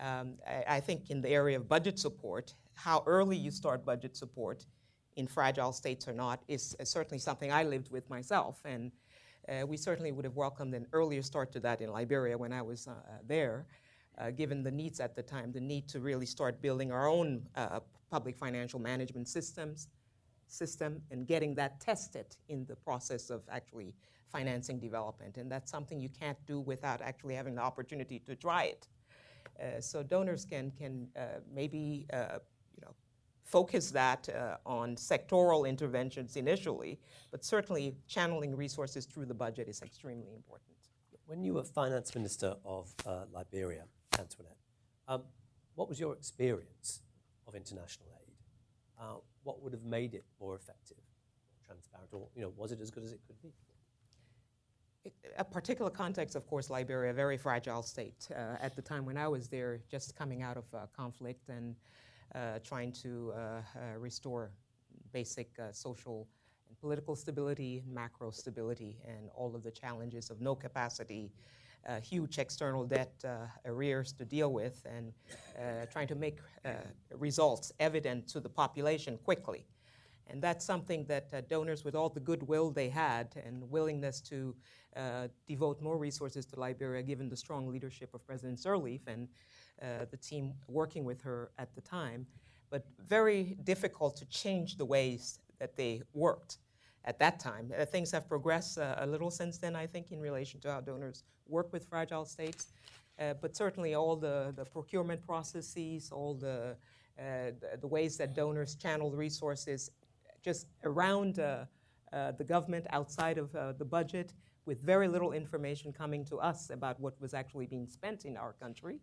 I think in the area of budget support, how early you start budget support in fragile states or not is certainly something I lived with myself. And we certainly would have welcomed an earlier start to that in Liberia when I was there, given the needs at the time, the need to really start building our own public financial management system and getting that tested in the process of actually financing development. And that's something you can't do without actually having the opportunity to try it. So donors can maybe focus that on sectoral interventions initially, but certainly channeling resources through the budget is extremely important. When you were finance minister of Liberia, Antoinette, what was your experience of international aid? What would have made it more effective, more transparent, or was it as good as it could be? A particular context, of course, Liberia, a very fragile state. At the time when I was there, just coming out of conflict and trying to restore basic social and political stability, macro stability, and all of the challenges of no capacity, huge external debt arrears to deal with, and trying to make results evident to the population quickly. And that's something that donors, with all the goodwill they had and willingness to devote more resources to Liberia, given the strong leadership of President Sirleaf and the team working with her at the time, but very difficult to change the ways that they worked at that time. Things have progressed a little since then, I think, in relation to how donors work with fragile states. But certainly all the procurement processes, all the ways that donors channel resources just around the government, outside of the budget, with very little information coming to us about what was actually being spent in our country.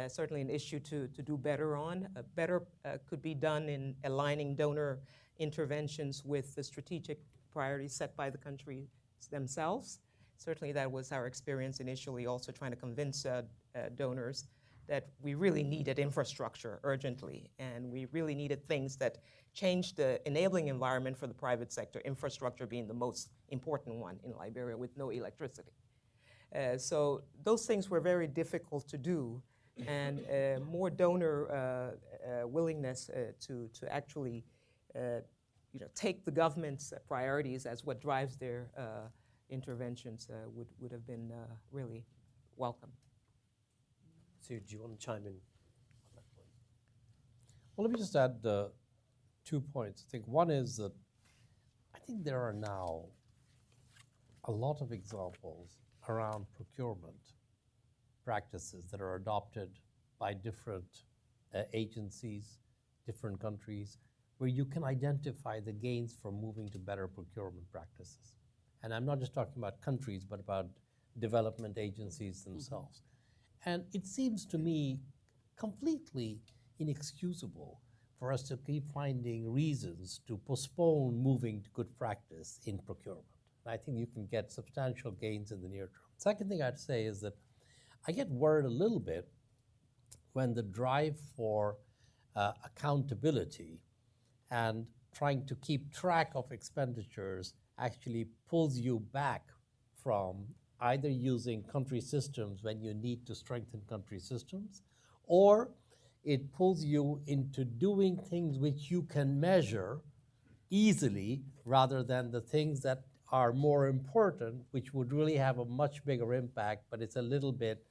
Certainly an issue to do better on. Better could be done in aligning donor interventions with the strategic priorities set by the countries themselves. Certainly that was our experience initially, also trying to convince donors that we really needed infrastructure urgently, and we really needed things that changed the enabling environment for the private sector, infrastructure being the most important one in Liberia with no electricity. So those things were very difficult to do, and more donor willingness to actually take the government's priorities as what drives their interventions would have been really welcome. Sue, do you want to chime in on that point? Well, let me just add 2 points. I think one is that I think there are now a lot of examples around procurement practices that are adopted by different agencies, different countries, where you can identify the gains from moving to better procurement practices. And I'm not just talking about countries, but about development agencies themselves. And it seems to me completely inexcusable for us to keep finding reasons to postpone moving to good practice in procurement. I think you can get substantial gains in the near term. Second thing I'd say is that I get worried a little bit when the drive for accountability and trying to keep track of expenditures actually pulls you back from either using country systems when you need to strengthen country systems, or it pulls you into doing things which you can measure easily rather than the things that are more important, which would really have a much bigger impact, but it's a little bit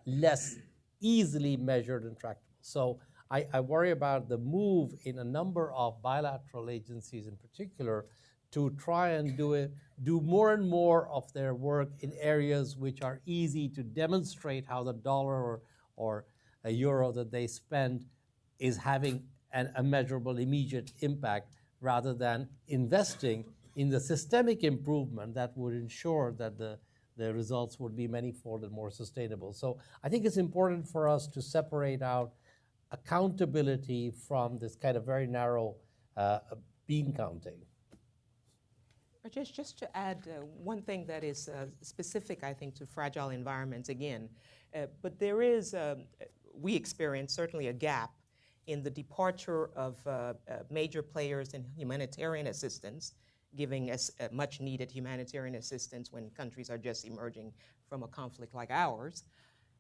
less easily measured and tractable. So I worry about the move in a number of bilateral agencies in particular to try and do more and more of their work in areas which are easy to demonstrate how the dollar or a euro that they spend is having a measurable immediate impact, rather than investing in the systemic improvement that would ensure that the results would be manifold and more sustainable. So I think it's important for us to separate out accountability from this kind of very narrow bean counting. Just to add one thing that is specific, I think, to fragile environments again, but there is, we experience certainly a gap in the departure of major players in humanitarian assistance, giving us much needed humanitarian assistance when countries are just emerging from a conflict like ours,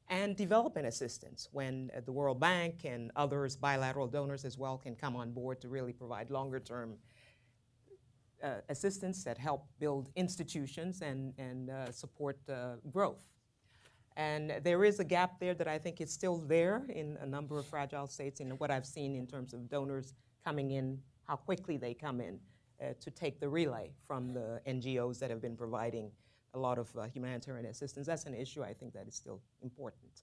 and development assistance when the World Bank and others, bilateral donors as well, can come on board to really provide longer term assistance that help build institutions and support growth. And there is a gap there that I think is still there in a number of fragile states, in what I've seen in terms of donors coming in, how quickly they come in to take the relay from the NGOs that have been providing a lot of humanitarian assistance. That's an issue I think that is still important.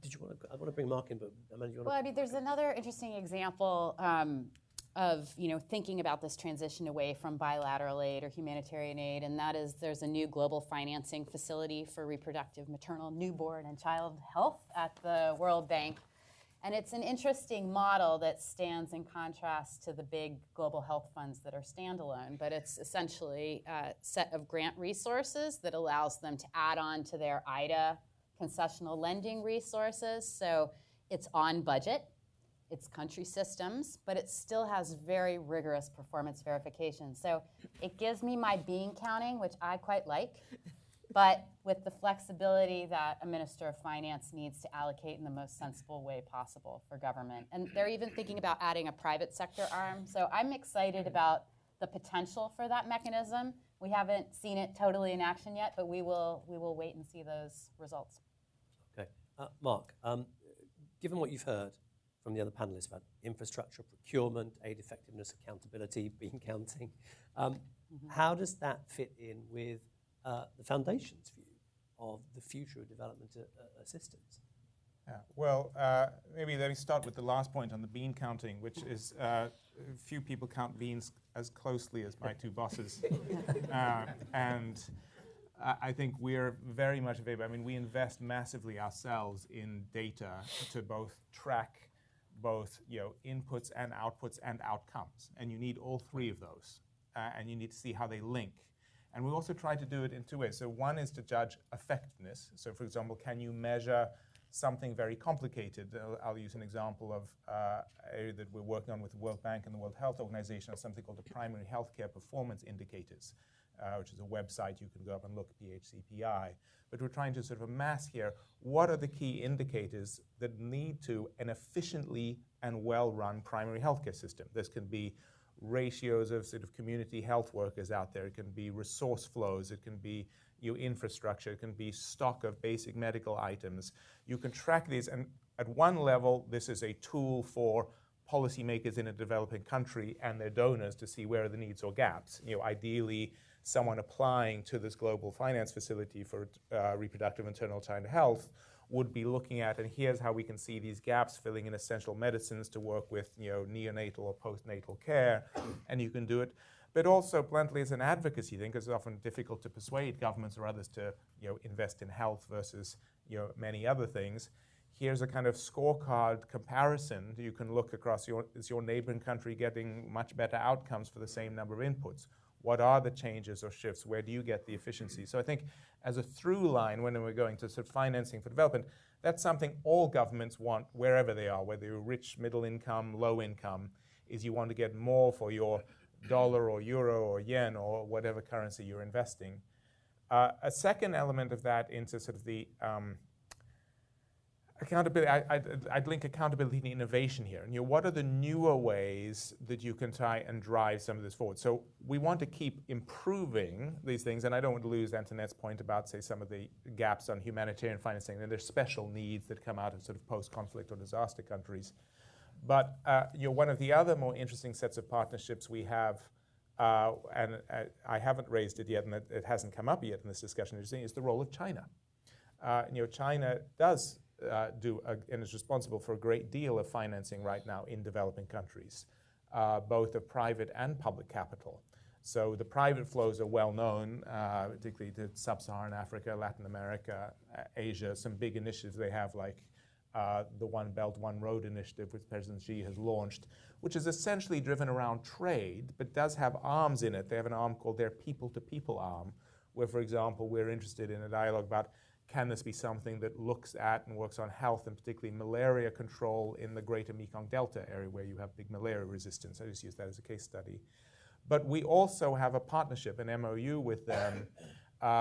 Did you want to? I want to bring Mark in, but Amanda, you want to? Well, I mean, there's another interesting example of thinking about this transition away from bilateral aid or humanitarian aid, and that is there's a new global financing facility for reproductive, maternal, newborn, and child health at the World Bank. And it's an interesting model that stands in contrast to the big global health funds that are standalone, but it's essentially a set of grant resources that allows them to add on to their IDA concessional lending resources. So it's on budget, it's country systems, but it still has very rigorous performance verification. So it gives me my bean counting, which I quite like, but with the flexibility that a Minister of Finance needs to allocate in the most sensible way possible for government. And they're even thinking about adding a private sector arm. So I'm excited about the potential for that mechanism. We haven't seen it totally in action yet, but we will wait and see those results. Okay. Mark, given what you've heard from the other panelists about infrastructure, procurement, aid effectiveness, accountability, bean counting, how does that fit in with the Foundation's view of the future of development assistance? Yeah. Well, maybe let me start with the last point on the bean counting, which is few people count beans as closely as my two bosses. And I think we're very much in favor. I mean, we invest massively ourselves in data to both track both inputs and outputs and outcomes. And you need all three of those. And you need to see how they link. And we also try to do it in two ways. So one is to judge effectiveness. So for example, can you measure something very complicated? I'll use an example of an area that we're working on with the World Bank and the World Health Organization, something called the Primary Healthcare Performance Indicators, which is a website you can go up and look, PHCPI. But we're trying to sort of amass here, what are the key indicators that lead to an efficiently and well-run primary healthcare system? This can be ratios of sort of community health workers out there. It can be resource flows. It can be infrastructure. It can be stock of basic medical items. You can track these, and at one level, this is a tool for policymakers in a developing country and their donors to see where are the needs or gaps. Ideally, someone applying to this global finance facility for reproductive, maternal, child health would be looking at, and here's how we can see these gaps filling in essential medicines to work with neonatal or postnatal care, and you can do it. But also, bluntly, as an advocacy thing, because it's often difficult to persuade governments or others to invest in health versus many other things. Here's a kind of scorecard comparison. You can look across is your neighboring country getting much better outcomes for the same number of inputs? What are the changes or shifts? Where do you get the efficiency? So I think as a through line, when we're going to sort of financing for development, that's something all governments want wherever they are, whether you're rich, middle income, low income, is you want to get more for your dollar or euro or yen or whatever currency you're investing. A second element of that into sort of the Accountability, I'd link accountability and innovation here. And what are the newer ways that you can try and drive some of this forward? So we want to keep improving these things, and I don't want to lose Antoinette's point about, say, some of the gaps on humanitarian financing, and there's special needs that come out of sort of post-conflict or disaster countries. But one of the other more interesting sets of partnerships we have, and I haven't raised it yet, and it hasn't come up yet in this discussion, is the role of China. China does and is responsible for a great deal of financing right now in developing countries, both of private and public capital. So the private flows are well known, particularly to sub-Saharan Africa, Latin America, Asia, some big initiatives they have, like the One Belt, One Road initiative, which President Xi has launched, which is essentially driven around trade, but does have arms in it. They have an arm called their people-to-people arm, where, for example, we're interested in a dialogue about, can this be something that looks at and works on health, and particularly malaria control in the greater Mekong Delta area where you have big malaria resistance? I just use that as a case study. But we also have a partnership, an MOU with them,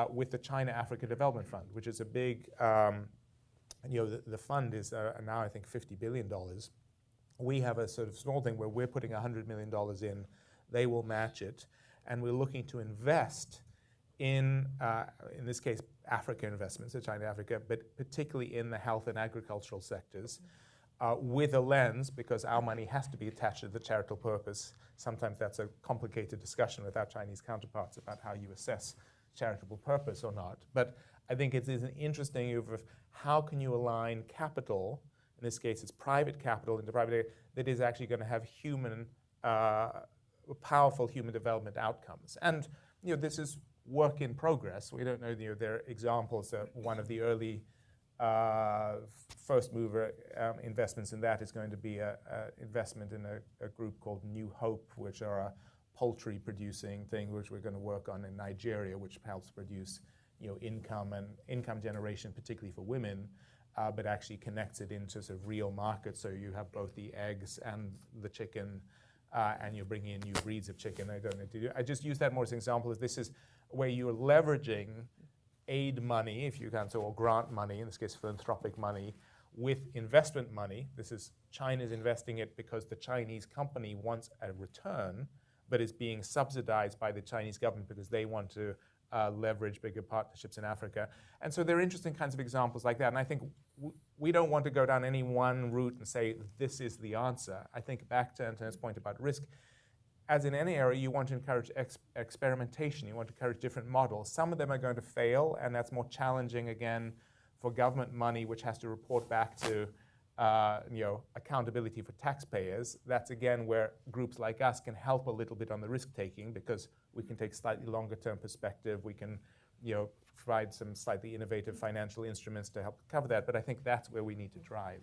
with the China Africa Development Fund, which is a big, the fund is now I think $50 billion. We have a sort of small thing where we're putting $100 million in, they will match it, and we're looking to invest in this case, Africa investments, so China, Africa, but particularly in the health and agricultural sectors, with a lens, because our money has to be attached to the charitable purpose. Sometimes that's a complicated discussion with our Chinese counterparts about how you assess charitable purpose or not. But I think it is an interesting of how can you align capital, in this case it's private capital into private area, that is actually going to have powerful human development outcomes. And this is work in progress. We don't know, there are examples. One of the early first mover investments in that is going to be an investment in a group called New Hope, which are a poultry producing thing, which we're going to work on in Nigeria, which helps produce income and income generation, particularly for women, but actually connects it into sort of real markets. So you have both the eggs and the chicken, and you're bringing in new breeds of chicken. I just use that more as an example. This is where you're leveraging aid money, if you can, or grant money, in this case philanthropic money, with investment money. This is China's investing it because the Chinese company wants a return, but is being subsidized by the Chinese government because they want to leverage bigger partnerships in Africa. And so there are interesting kinds of examples like that. And I think we don't want to go down any one route and say, this is the answer. I think back to Antoinette's point about risk, as in any area, you want to encourage experimentation. You want to encourage different models. Some of them are going to fail, and that's more challenging, again, for government money, which has to report back to accountability for taxpayers. That's, again, where groups like us can help a little bit on the risk-taking, because we can take slightly longer-term perspective. We can provide some slightly innovative financial instruments to help cover that. But I think that's where we need to drive.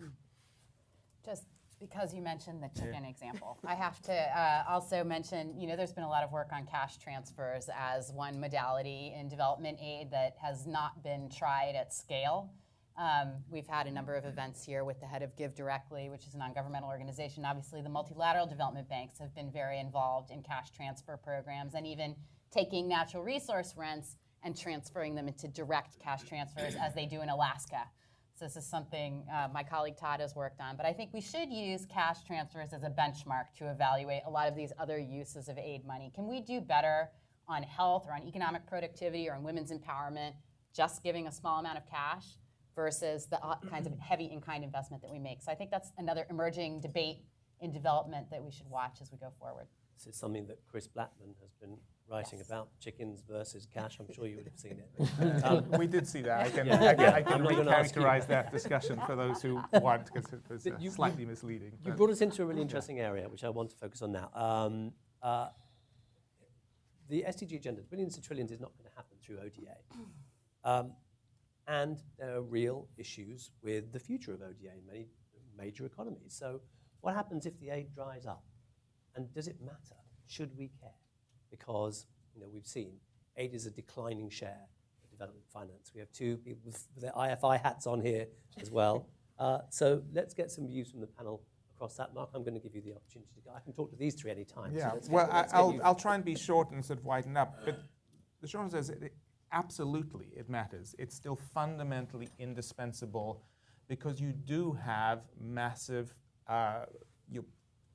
Just because you mentioned the chicken example, I have to also mention, there's been a lot of work on cash transfers as one modality in development aid that has not been tried at scale. We've had a number of events here with the head of Give Directly, which is a non-governmental organization. Obviously, the multilateral development banks have been very involved in cash transfer programs, and even taking natural resource rents and transferring them into direct cash transfers, as they do in Alaska. So this is something my colleague Todd has worked on. But I think we should use cash transfers as a benchmark to evaluate a lot of these other uses of aid money. Can we do better on health or on economic productivity or on women's empowerment, just giving a small amount of cash versus the kinds of heavy in-kind investment that we make? So I think that's another emerging debate in development that we should watch as we go forward. This is something that Chris Blackman has been writing about, chickens versus cash. I'm sure you would have seen it. We did see that. I can I'm not gonna ask you. recharacterize that discussion for those who want, because it was slightly misleading. You brought us into a really interesting area, which I want to focus on now. The SDG agenda, billions to trillions, is not going to happen through ODA. And there are real issues with the future of ODA in many major economies. So what happens if the aid dries up? And does it matter? Should we care? Because we've seen aid is a declining share of development finance. We have two people with their IFI hats on here as well. So let's get some views from the panel across that. Mark, I'm going to give you the opportunity to go. I can talk to these three any time. Yeah, so I'll try and be short and sort of widen up. But the short answer is absolutely it matters. It's still fundamentally indispensable because you do have massive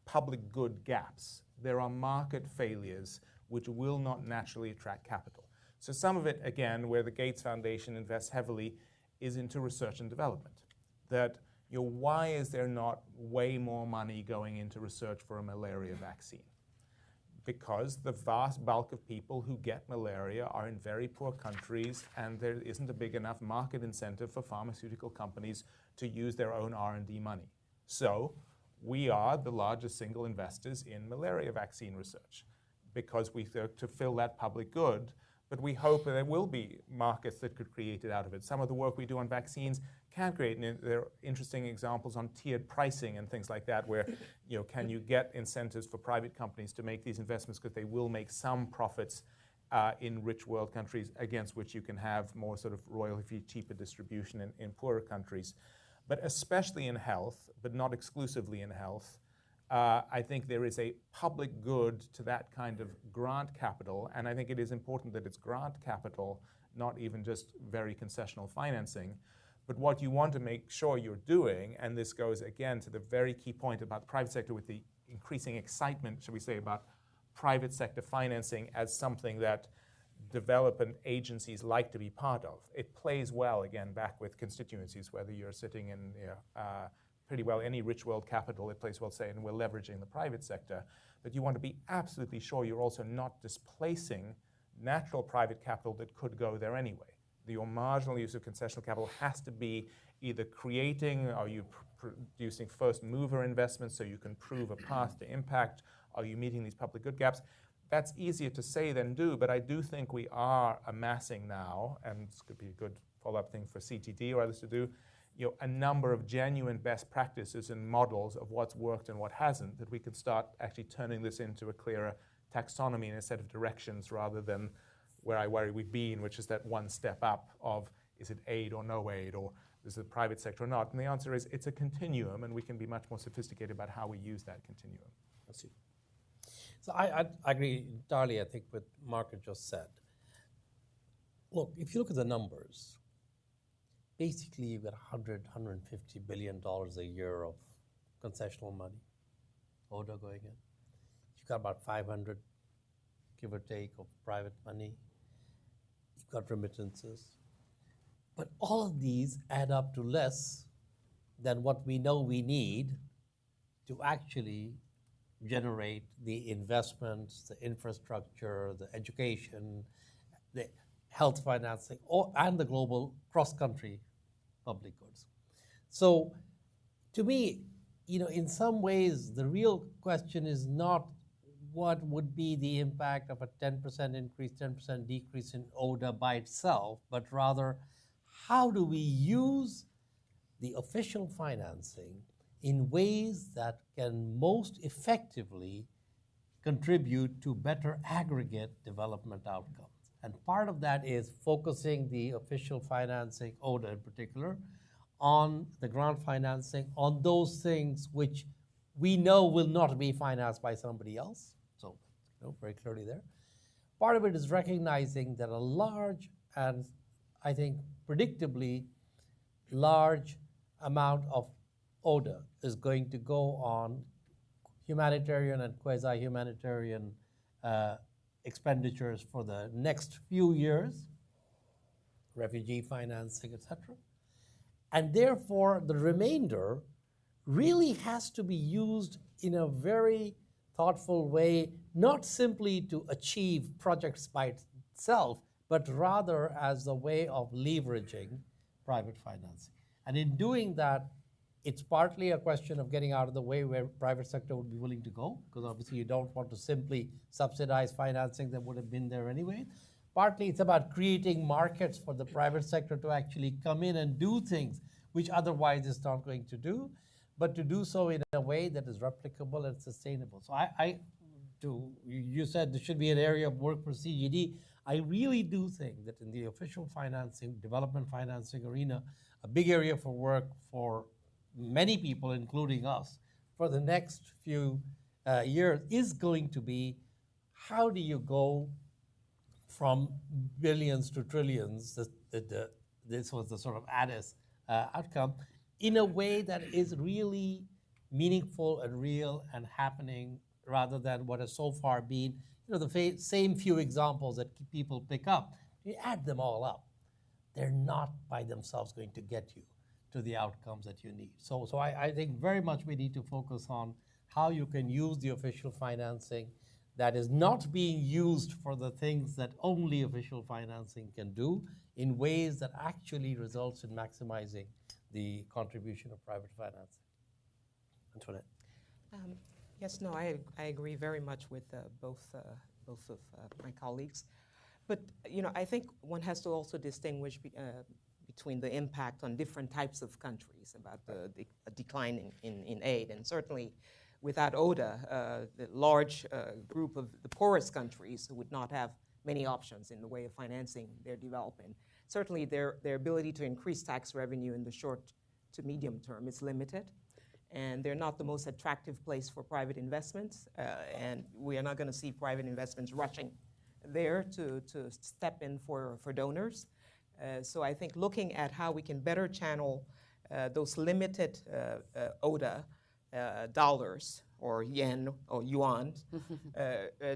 public good gaps. There are market failures which will not naturally attract capital. So some of it, again, where the Gates Foundation invests heavily, is into research and development. That, why is there not way more money going into research for a malaria vaccine? Because the vast bulk of people who get malaria are in very poor countries, and there isn't a big enough market incentive for pharmaceutical companies to use their own R&D money. So we are the largest single investors in malaria vaccine research because we think to fill that public good, but we hope that there will be markets that could create it out of it. Some of the work we do on vaccines can create, and there are interesting examples on tiered pricing and things like that, where can you get incentives for private companies to make these investments because they will make some profits in rich world countries against which you can have more sort of royalty cheaper distribution in poorer countries. But especially in health, but not exclusively in health, I think there is a public good to that kind of grant capital, and I think it is important that it's grant capital, not even just very concessional financing. But what you want to make sure you're doing, and this goes again to the very key point about the private sector with the increasing excitement, shall we say, about private sector financing as something that development agencies like to be part of. It plays well, again, back with constituencies, whether you're sitting in pretty well any rich world capital, it plays well saying we're leveraging the private sector. But you want to be absolutely sure you're also not displacing natural private capital that could go there anyway. Your marginal use of concessional capital has to be either creating, are you producing first mover investments so you can prove a path to impact, are you meeting these public good gaps? That's easier to say than do, but I do think we are amassing now, and this could be a good follow-up thing for CGD or others to do, a number of genuine best practices and models of what's worked and what hasn't, that we can start actually turning this into a clearer taxonomy and a set of directions rather than where I worry we've been, which is that one step up of is it aid or no aid, or is it private sector or not? And the answer is it's a continuum, and we can be much more sophisticated about how we use that continuum. I see. So I agree entirely, I think, with Mark had just said. Look, if you look at the numbers, basically you've got $100, $150 billion a year of concessional money, ODA going in. You've got about 500, give or take, of private money. You've got remittances. But all of these add up to less than what we know we need to actually generate the investments, the infrastructure, the education, the health financing, and the global cross-country public goods. So to me, in some ways, the real question is not what would be the impact of a 10% increase, 10% decrease in ODA by itself, but rather how do we use the official financing in ways that can most effectively contribute to better aggregate development outcomes. And part of that is focusing the official financing, ODA in particular, on the grant financing, on those things which we know will not be financed by somebody else. So, very clearly there. Part of it is recognizing that a large and, I think, predictably large amount of ODA is going to go on humanitarian and quasi-humanitarian expenditures for the next few years, refugee financing, etc. And therefore, the remainder really has to be used in a very thoughtful way, not simply to achieve projects by itself, but rather as a way of leveraging private financing. And in doing that, it's partly a question of getting out of the way where private sector would be willing to go, because obviously you don't want to simply subsidize financing that would have been there anyway. Partly it's about creating markets for the private sector to actually come in and do things which otherwise it's not going to do, but to do so in a way that is replicable and sustainable. So you said there should be an area of work for CGD. I really do think that in the official financing, development financing arena, a big area for work for many people, including us, for the next few years is going to be how do you go from billions to trillions, this was the sort of ADIS outcome, in a way that is really meaningful and real and happening, rather than what has so far been, the same few examples that people pick up. You add them all up, they're not by themselves going to get you to the outcomes that you need. So I think very much we need to focus on how you can use the official financing that is not being used for the things that only official financing can do, in ways that actually results in maximizing the contribution of private financing. Antoinette. Yes, no, I agree very much with both of my colleagues. But I think one has to also distinguish between the impact on different types of countries about the decline in aid. And certainly without ODA, the large group of the poorest countries would not have many options in the way of financing their development. Certainly their ability to increase tax revenue in the short to medium term is limited. And they're not the most attractive place for private investments. And we are not going to see private investments rushing there to step in for donors. So I think looking at how we can better channel those limited ODA dollars or yen or yuan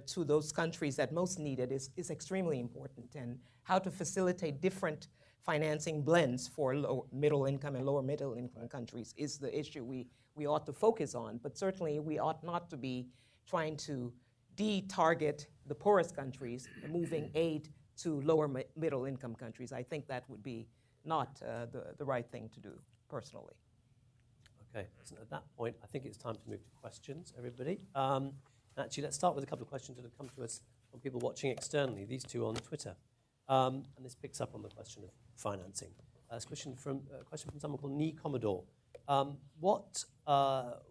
to those countries that most need it is extremely important. And how to facilitate different financing blends for middle income and lower middle income countries is the issue we ought to focus on. But certainly we ought not to be trying to de-target the poorest countries and moving aid to lower middle income countries. I think that would be not the right thing to do, personally. Okay, so at that point, I think it's time to move to questions, everybody. Actually, let's start with a couple of questions that have come to us from people watching externally, these two on Twitter. And this picks up on the question of financing. This question from someone called Nee Commodore. What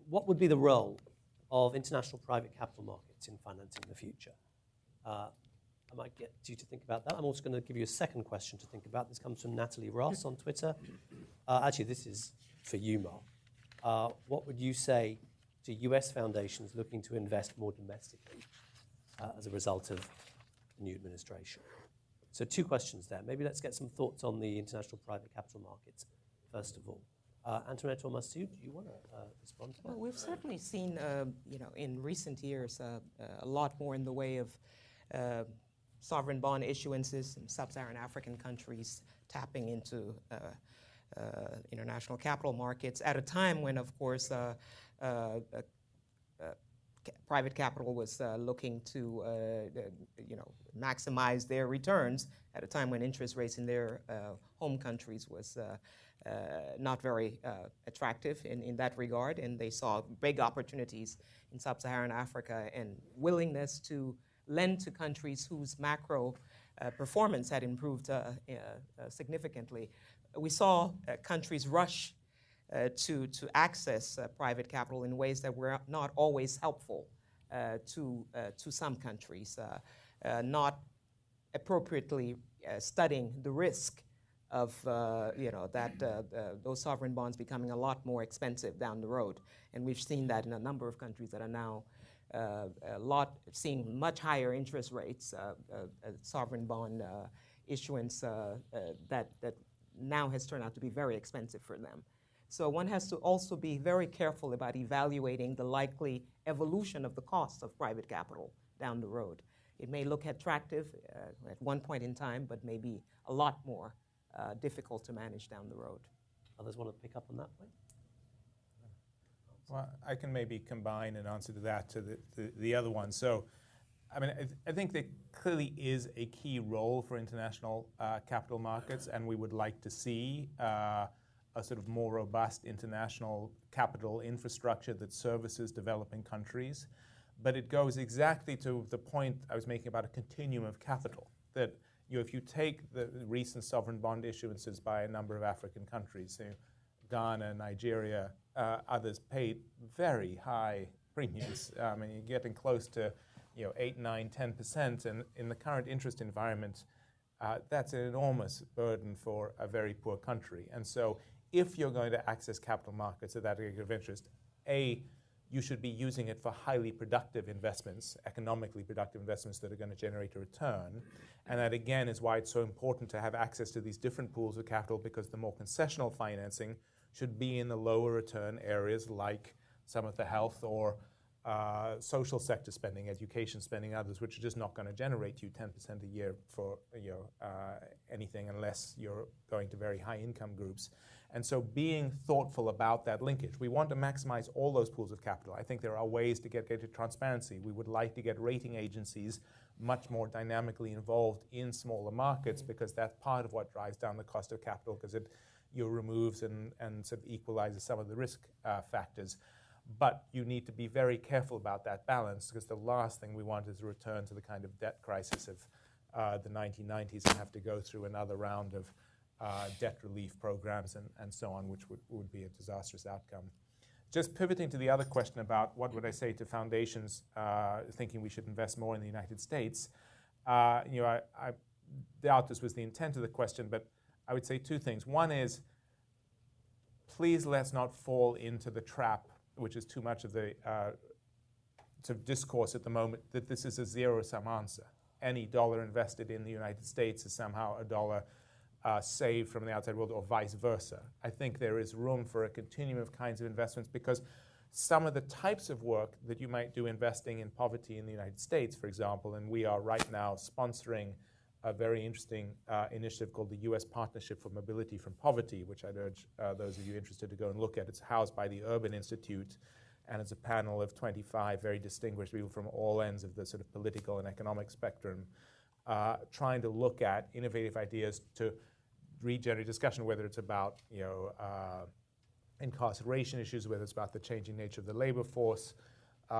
would be the role of international private capital markets in financing in the future? I might get you to think about that. I'm also going to give you a second question to think about. This comes from Natalie Ross on Twitter. Actually, this is for you, Mark. What would you say to US foundations looking to invest more domestically as a result of the new administration? So 2 questions there. Maybe let's get some thoughts on the international private capital markets, first of all. Antoinette or Masood, do you want to respond to that? Well, we've certainly seen, in recent years, a lot more in the way of sovereign bond issuances in sub-Saharan African countries tapping into international capital markets at a time when, of course, private capital was looking to, maximize their returns at a time when interest rates in their home countries was not very attractive in that regard, and they saw big opportunities in sub-Saharan Africa and willingness to lend to countries whose macro performance had improved significantly. We saw countries rush to access private capital in ways that were not always helpful to some countries, not appropriately studying the risk of those sovereign bonds becoming a lot more expensive down the road. And we've seen that in a number of countries that are now seeing much higher interest rates, sovereign bond issuance that now has turned out to be very expensive for them. So one has to also be very careful about evaluating the likely evolution of the cost of private capital down the road. It may look attractive at one point in time, but may be a lot more difficult to manage down the road. Others want to pick up on that point? Well, I can maybe combine an answer to that to the other one. So, I mean, I think there clearly is a key role for international capital markets, and we would like to see a sort of more robust international capital infrastructure that services developing countries. But it goes exactly to the point I was making about a continuum of capital, that if you take the recent sovereign bond issuances by a number of African countries, Ghana, Nigeria, others paid very high premiums. I mean, you're getting close to 8, 9, 10%, and in the current interest environment, that's an enormous burden for a very poor country. And so if you're going to access capital markets at that area of interest, you should be using it for highly productive investments, economically productive investments that are going to generate a return. And that, again, is why it's so important to have access to these different pools of capital, because the more concessional financing should be in the lower return areas like some of the health or social sector spending, education spending, others, which are just not going to generate you 10% a year for anything unless you're going to very high income groups. And so being thoughtful about that linkage. We want to maximize all those pools of capital. I think there are ways to get greater transparency. We would like to get rating agencies much more dynamically involved in smaller markets because that's part of what drives down the cost of capital because it removes and sort of equalizes some of the risk factors. But you need to be very careful about that balance because the last thing we want is a return to the kind of debt crisis of the 1990s and have to go through another round of debt relief programs and so on, which would be a disastrous outcome. Just pivoting to the other question about what would I say to foundations thinking we should invest more in the United States, I doubt this was the intent of the question, but I would say two things. One is, please let's not fall into the trap, which is too much of the sort of discourse at the moment, that this is a zero-sum answer. Any dollar invested in the United States is somehow a dollar saved from the outside world, or vice versa. I think there is room for a continuum of kinds of investments because some of the types of work that you might do investing in poverty in the United States, for example, and we are right now sponsoring a very interesting initiative called the U.S. Partnership for Mobility from Poverty, which I'd urge those of you interested to go and look at. It's housed by the Urban Institute, and it's a panel of 25 very distinguished people from all ends of the sort of political and economic spectrum, trying to look at innovative ideas to regenerate discussion, whether it's about incarceration issues, whether it's about the changing nature of the labor force,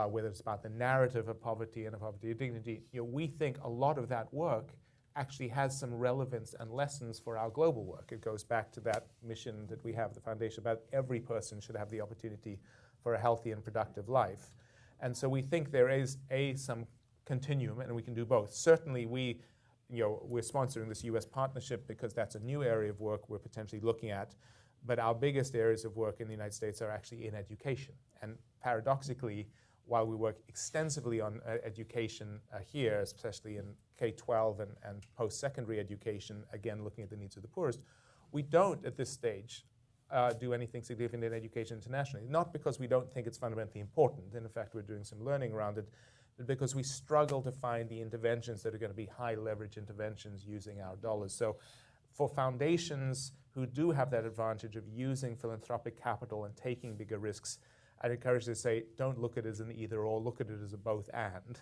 whether it's about the narrative of poverty and of poverty of dignity. We think a lot of that work actually has some relevance and lessons for our global work. It goes back to that mission that we have at the foundation about every person should have the opportunity for a healthy and productive life. And so we think there is some continuum, and we can do both. Certainly we're sponsoring this U.S. partnership because that's a new area of work we're potentially looking at. But our biggest areas of work in the United States are actually in education. And paradoxically, while we work extensively on education here, especially in K-12 and post-secondary education, again, looking at the needs of the poorest, we don't, at this stage, do anything significant in education internationally. Not because we don't think it's fundamentally important, and in fact, we're doing some learning around it, but because we struggle to find the interventions that are going to be high-leverage interventions using our dollars. So for foundations who do have that advantage of using philanthropic capital and taking bigger risks, I'd encourage you to say, don't look at it as an either-or, look at it as a both-and.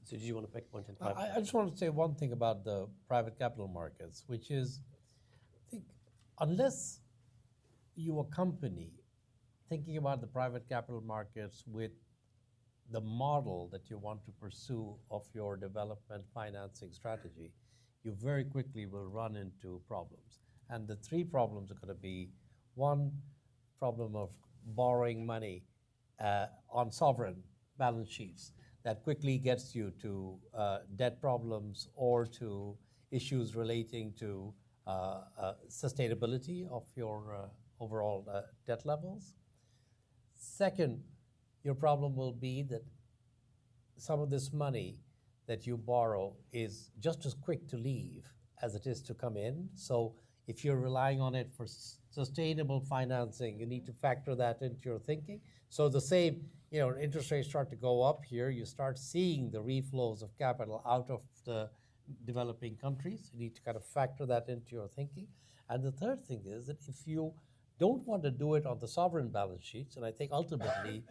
So do you want to make a point in time? I just want to say one thing about the private capital markets, which is, I think, unless you a company thinking about the private capital markets with the model that you want to pursue of your development financing strategy, you very quickly will run into problems. And the three problems are going to be, one, problem of borrowing money on sovereign balance sheets. That quickly gets you to debt problems or to issues relating to sustainability of your overall debt levels. Second, your problem will be that some of this money that you borrow is just as quick to leave as it is to come in. So if you're relying on it for sustainable financing, you need to factor that into your thinking. So the same, interest rates start to go up here, you start seeing the reflows of capital out of the developing countries. You need to kind of factor that into your thinking. And the third thing is that if you don't want to do it on the sovereign balance sheets, and I think ultimately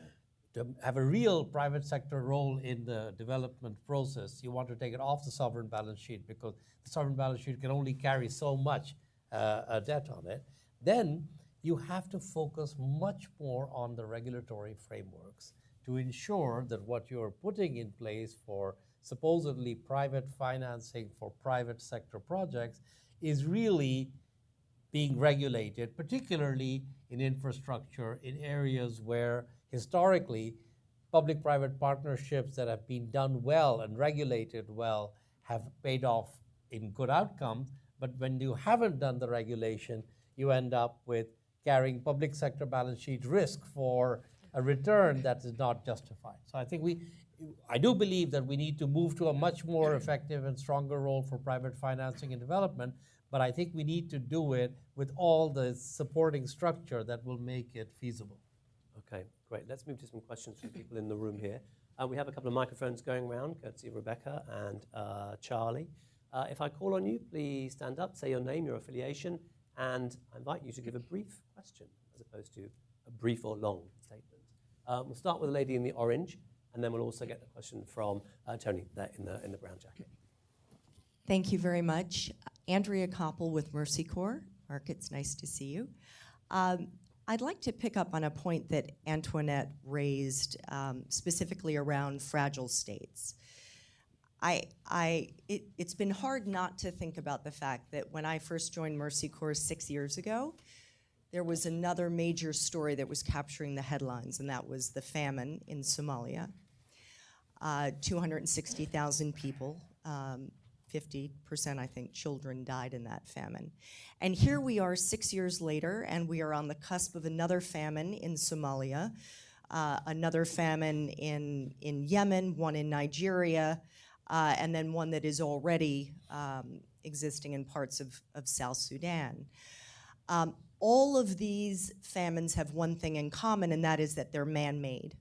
to have a real private sector role in the development process, you want to take it off the sovereign balance sheet because the sovereign balance sheet can only carry so much debt on it, then you have to focus much more on the regulatory frameworks to ensure that what you're putting in place for supposedly private financing for private sector projects is really being regulated, particularly in infrastructure, in areas where historically public-private partnerships that have been done well and regulated well have paid off in good outcomes. But when you haven't done the regulation, you end up with carrying public sector balance sheet risk for a return that is not justified. So I think I do believe that we need to move to a much more effective and stronger role for private financing and development, but I think we need to do it with all the supporting structure that will make it feasible. Okay, great. Let's move to some questions from people in the room here. We have a couple of microphones going around, courtesy of Rebecca and Charlie. If I call on you, please stand up, say your name, your affiliation, and I invite you to give a brief question as opposed to a brief or long statement. We'll start with the lady in the orange, and then we'll also get the question from Tony there in the brown jacket. Thank you very much. Andrea Koppel with Mercy Corps. Mark, it's nice to see you. I'd like to pick up on a point that Antoinette raised specifically around fragile states. It's been hard not to think about the fact that when I first joined Mercy Corps 6 years ago, there was another major story that was capturing the headlines, and that was the famine in Somalia. 260,000 people, 50%, I think, children died in that famine. And here we are 6 years later, and we are on the cusp of another famine in Somalia, another famine in Yemen, one in Nigeria, and then one that is already existing in parts of South Sudan. All of these famines have one thing in common, and that is that they're man-made,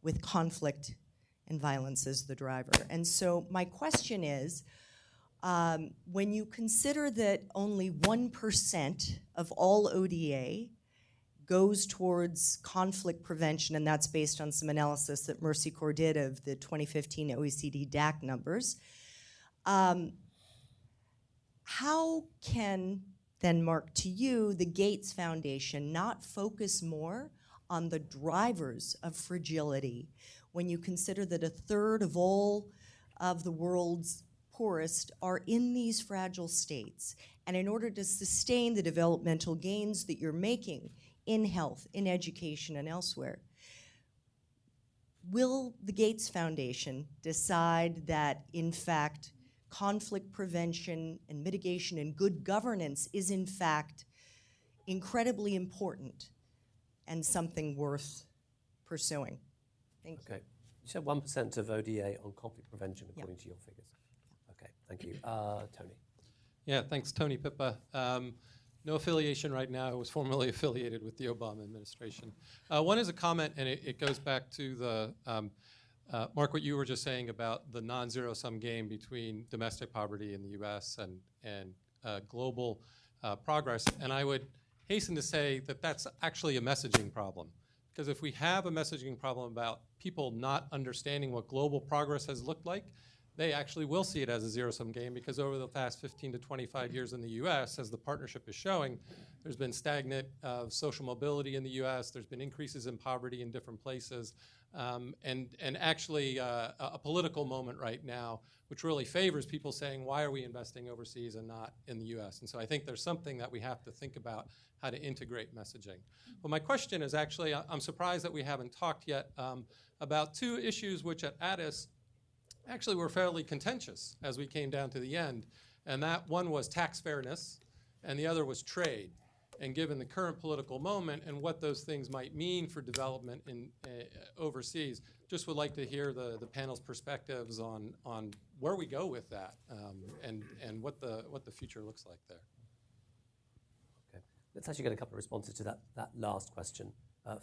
with conflict and violence as the driver. And so my question is, when you consider that only 1% of all ODA goes towards conflict prevention, and that's based on some analysis that Mercy Corps did of the 2015 OECD DAC numbers, how can, then Mark, to you, the Gates Foundation not focus more on the drivers of fragility when you consider that a third of all of the world's poorest are in these fragile states? And in order to sustain the developmental gains that you're making in health, in education, and elsewhere, will the Gates Foundation decide that, in fact, conflict prevention and mitigation and good governance is, in fact, incredibly important and something worth pursuing? Thank you. Okay. You said 1% of ODA on conflict prevention, according to your figures. Okay, thank you. Tony. Yeah, thanks, Tony Pippa. No affiliation right now. I was formerly affiliated with the Obama administration. One is a comment, and it goes back to the, Mark, what you were just saying about the non-zero-sum game between domestic poverty in the U.S. and global progress. And I would hasten to say that that's actually a messaging problem. Because if we have a messaging problem about people not understanding what global progress has looked like, they actually will see it as a zero-sum game, because over the past 15 to 25 years in the U.S., as the partnership is showing, there's been stagnant social mobility in the U.S., there's been increases in poverty in different places, and actually a political moment right now which really favors people saying, why are we investing overseas and not in the U.S.? And so I think there's something that we have to think about how to integrate messaging. But my question is actually, I'm surprised that we haven't talked yet about two issues which at Addis actually were fairly contentious as we came down to the end. And that one was tax fairness, and the other was trade. And given the current political moment and what those things might mean for development in overseas, just would like to hear the panel's perspectives on where we go with that and what the future looks like there. Okay, let's actually get a couple of responses to that last question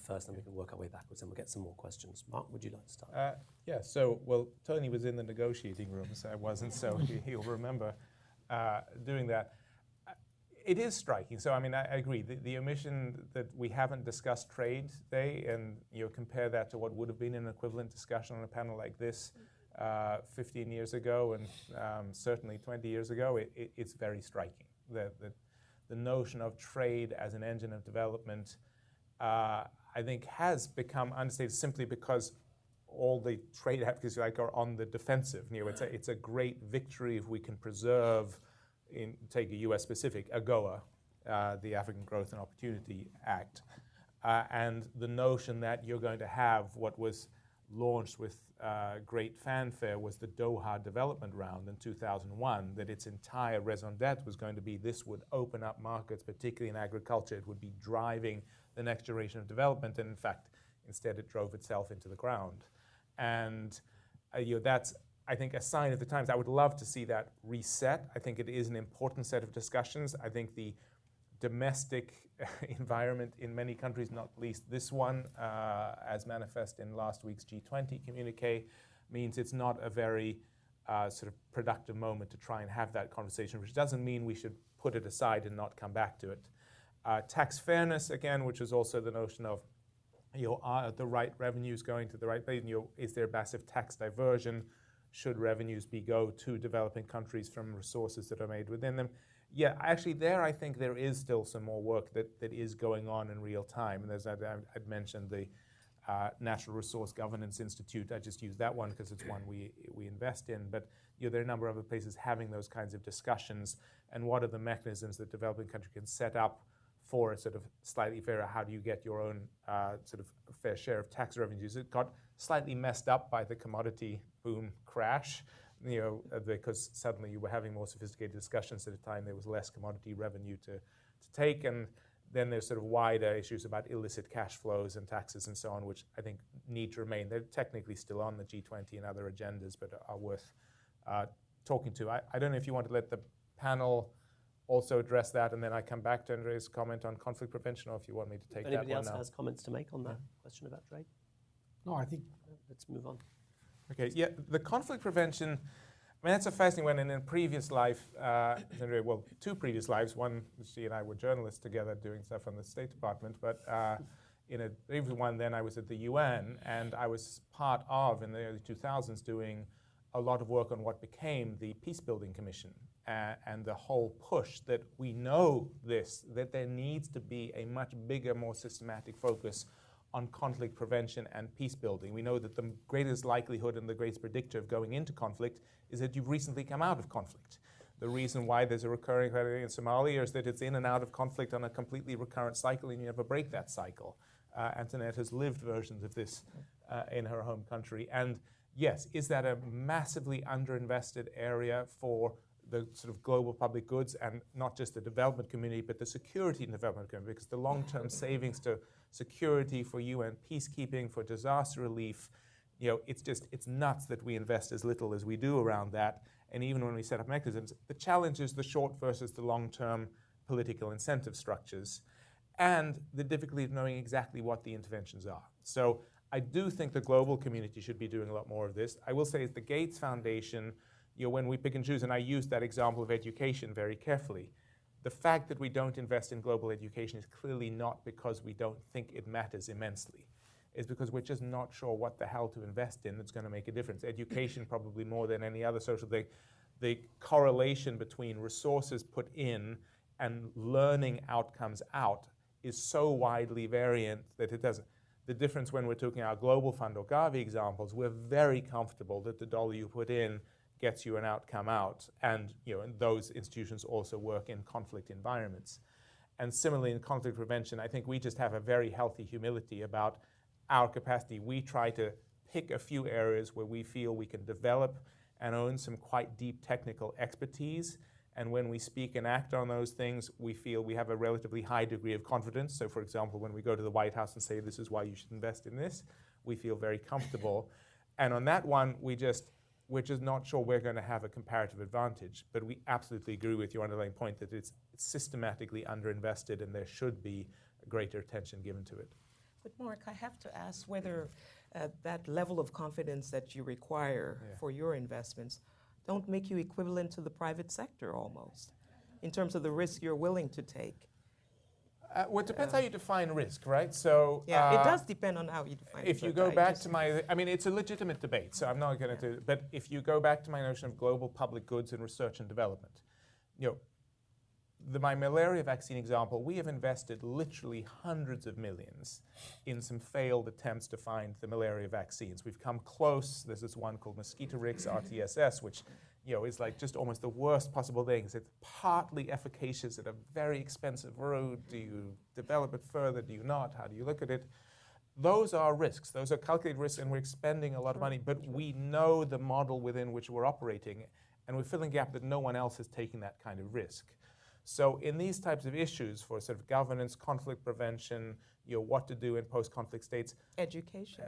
first, and we can work our way backwards, and we'll get some more questions. Mark, would you like to start? Yeah, so, well, Tony was in the negotiating room, so I wasn't, so he'll remember doing that. It is striking. So, I mean, I agree. The omission that we haven't discussed trade today, and you compare that to what would have been an equivalent discussion on a panel like this 15 years ago, and certainly 20 years ago, it's very striking. The notion of trade as an engine of development, I think, has become understated simply because all the trade advocates are on the defensive. You know, it's a great victory if we can preserve. Take a U.S. specific, AGOA, the African Growth and Opportunity Act, and the notion that you're going to have what was launched with great fanfare was the Doha Development Round in 2001, that its entire raison d'etre was going to be this would open up markets, particularly in agriculture. It would be driving the next generation of development, and in fact, instead it drove itself into the ground. And that's, I think, a sign of the times. I would love to see that reset. I think it is an important set of discussions. I think the domestic environment in many countries, not least this one, as manifest in last week's G20 communique, means it's not a very sort of productive moment to try and have that conversation, which doesn't mean we should put it aside and not come back to it. Tax fairness, again, which is also the notion of, are the right revenues going to the right place? Is there massive tax diversion? Should revenues go to developing countries from resources that are made within them? Yeah, actually there I think there is still some more work that is going on in real time. And as I'd mentioned, the Natural Resource Governance Institute, I just use that one because it's one we invest in. But there are a number of other places having those kinds of discussions. And what are the mechanisms that developing countries can set up for a sort of slightly fairer, how do you get your own sort of fair share of tax revenues? It got slightly messed up by the commodity boom crash, because suddenly you were having more sophisticated discussions at a time there was less commodity revenue to take. And then there's sort of wider issues about illicit cash flows and taxes and so on, which I think need to remain. They're technically still on the G20 and other agendas, but are worth talking to. I don't know if you want to let the panel also address that, and then I come back to Andrea's comment on conflict prevention, or if you want me to take that one now. Anybody else has comments to make on that question about trade? No, I think. Let's move on. Okay, yeah, the conflict prevention, I mean, that's a fascinating one. And in a previous life, Andrea, well, two previous lives, one, she and I were journalists together doing stuff on the State Department, but in a previous one, then I was at the UN, and I was part of, in the early 2000s, doing a lot of work on what became the Peacebuilding Commission. And the whole push that we know that there needs to be a much bigger, more systematic focus on conflict prevention and peace building. We know that the greatest likelihood and the greatest predictor of going into conflict is that you've recently come out of conflict. The reason why there's a recurring tragedy in Somalia is that it's in and out of conflict on a completely recurrent cycle, and you never break that cycle. Antoinette has lived versions of this in her home country. And yes, is that a massively underinvested area for the sort of global public goods, and not just the development community, but the security and development community, because the long-term savings to security, for UN peacekeeping, for disaster relief, it's nuts that we invest as little as we do around that. And even when we set up mechanisms, the challenge is the short versus the long-term political incentive structures, and the difficulty of knowing exactly what the interventions are. So I do think the global community should be doing a lot more of this. I will say at the Gates Foundation, when we pick and choose, and I use that example of education very carefully, the fact that we don't invest in global education is clearly not because we don't think it matters immensely. It's because we're just not sure what the hell to invest in that's going to make a difference. Education probably more than any other social thing. The correlation between resources put in and learning outcomes out is so widely variant that it doesn't. The difference when we're talking our Global Fund or Gavi examples, we're very comfortable that the dollar you put in gets you an outcome out, and and those institutions also work in conflict environments. And similarly in conflict prevention, I think we just have a very healthy humility about our capacity. We try to pick a few areas where we feel we can develop and own some quite deep technical expertise, and when we speak and act on those things, we feel we have a relatively high degree of confidence. So for example, when we go to the White House and say this is why you should invest in this, we feel very comfortable. And on that one, we're just not sure we're going to have a comparative advantage. But we absolutely agree with your underlying point that it's systematically underinvested, and there should be greater attention given to it. But Mark, I have to ask whether that level of confidence that you require for your investments don't make you equivalent to the private sector almost, in terms of the risk you're willing to take. Well, it depends how you define risk, right? So it does depend on how you define it. If you go back to it's a legitimate debate, so I'm not going to, but if you go back to my notion of global public goods and research and development, my malaria vaccine example, we have invested literally hundreds of millions in some failed attempts to find the malaria vaccines. We've come close. There's this one called Mosquitorix RTSS, which is like just almost the worst possible things. It's partly efficacious at a very expensive route. Do you develop it further? Do you not? How do you look at it? Those are risks. Those are calculated risks, and we're expending a lot of money, but we know the model within which we're operating, and we're filling a gap that no one else is taking that kind of risk. So in these types of issues for sort of governance, conflict prevention, what to do in post-conflict states. Education.